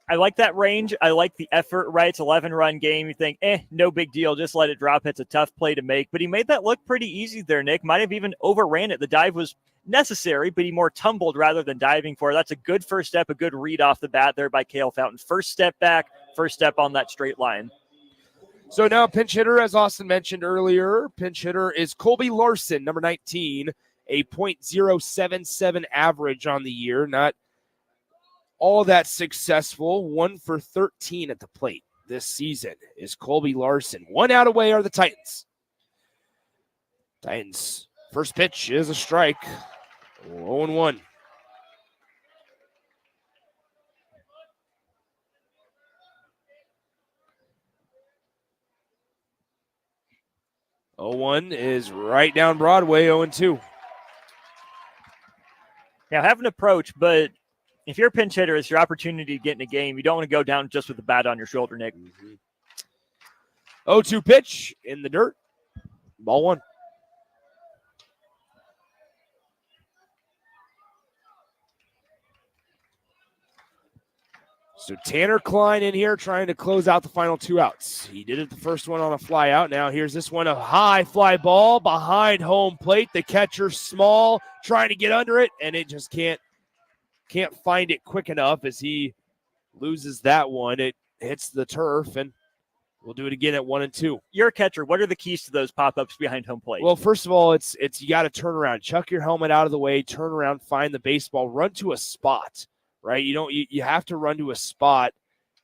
I like that range. I like the effort, right? It's an 11-run game. You think, no big deal. Just let it drop. It's a tough play to make. But he made that look pretty easy there, Nick. Might have even overran it. The dive was necessary, but he more tumbled rather than diving for it. That's a good first step, a good read off the bat there by Cale Fountain. First step back, first step on that straight line. So now pinch hitter, as Austin mentioned earlier, pinch hitter is Colby Larson, number 19, a .077 average on the year. Not all that successful. 1 for 13 at the plate this season is Colby Larson. 1 out away are the Titans. Titans, first pitch is a strike. 0-1. One is right down Broadway, 0-2. Now, have an approach, but if you're a pinch hitter, it's your opportunity to get in a game. You don't want to go down just with the bat on your shoulder, Nick. 0-2 pitch in the dirt. Ball 1. So Tanner Klein in here trying to close out the final 2 outs. He did it the first one on a fly out. Now here's this one, a high fly ball behind home plate. The catcher small, trying to get under it, and it just can't find it quick enough as he loses that one. It hits the turf, and we'll do it again at 1-2. You're a catcher. What are the keys to those pop-ups behind home plate? Well, first of all, it's you got to turn around. Chuck your helmet out of the way, turn around, find the baseball, run to a spot. Right, you have to run to a spot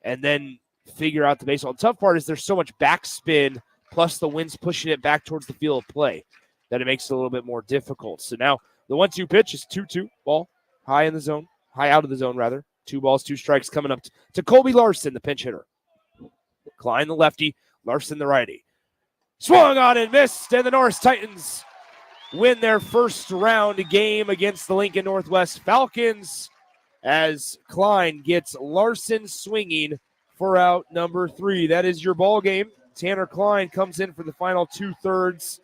and then figure out the baseball. The tough part is there's so much backspin, plus the wind's pushing it back towards the field of play, that it makes it a little bit more difficult. So now the 1-2 pitch is 2-2 ball, high out of the zone rather. 2 balls, 2 strikes coming up to Colby Larson, the pinch hitter. Klein the lefty, Larson the righty. Swung on and missed, and the Norris Titans win their first round game against the Lincoln Northwest Falcons, as Klein gets Larson swinging for out number 3. That is your ball game. Tanner Klein comes in for the final 2/3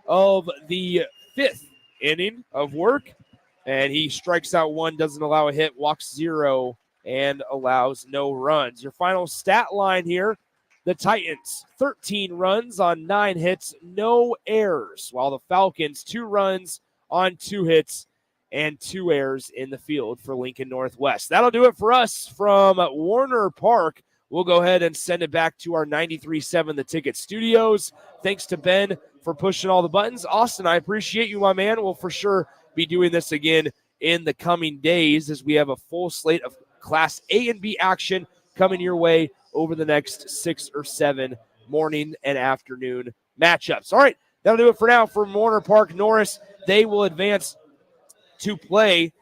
of the 5th inning of work, and he strikes out 1, doesn't allow a hit, walks 0, and allows no runs. Your final stat line here, the Titans, 13 runs on 9 hits, no errors, while the Falcons, 2 runs on 2 hits, and 2 errors in the field for Lincoln Northwest. That'll do it for us from Warner Park. we'll go ahead and send it back to our 93.7 The Ticket studios. Thanks to Ben for pushing all the buttons. Austin, I appreciate you, my man. We'll for sure be doing this again in the coming days as we have a full slate of Class A and B action coming your way over the next 6 or 7 morning and afternoon matchups. All right, that'll do it for now from Warner Park. Norris, they will advance to play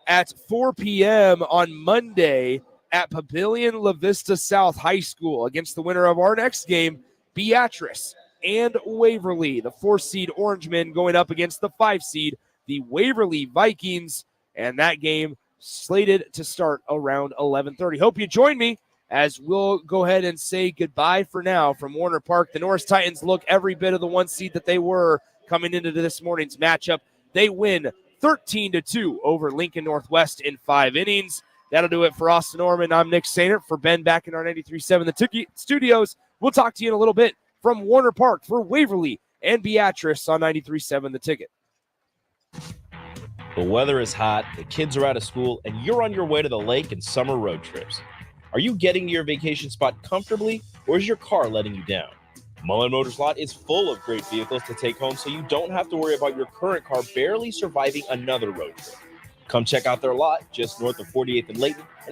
at 4 p.m. on Monday at Pavilion La Vista South High School against the winner of our next game, Beatrice and Waverly. The 4-seed Orangemen going up against the 5-seed, the Waverly Vikings, and that game slated to start around 11:30. Hope you join me as we'll go ahead and say goodbye for now from Warner Park. The Norris Titans look every bit of the 1 seed that they were coming into this morning's matchup. They win 13-2 over Lincoln Northwest in 5 innings. That'll do it for Austin Norman. I'm Nick Sainert. For Ben back in our 93.7 The Ticket studios, we'll talk to you in a little bit from Warner Park for Waverly and Beatrice on 93.7 The Ticket. The weather is hot, the kids are out of school, and you're on your way to the lake and summer road trips. Are you getting to your vacation spot comfortably, or is your car letting you down? Mullen Motors Lot is full of great vehicles to take home so you don't have to worry about your current car barely surviving another road trip. Come check out their lot just north of 48th and Layton and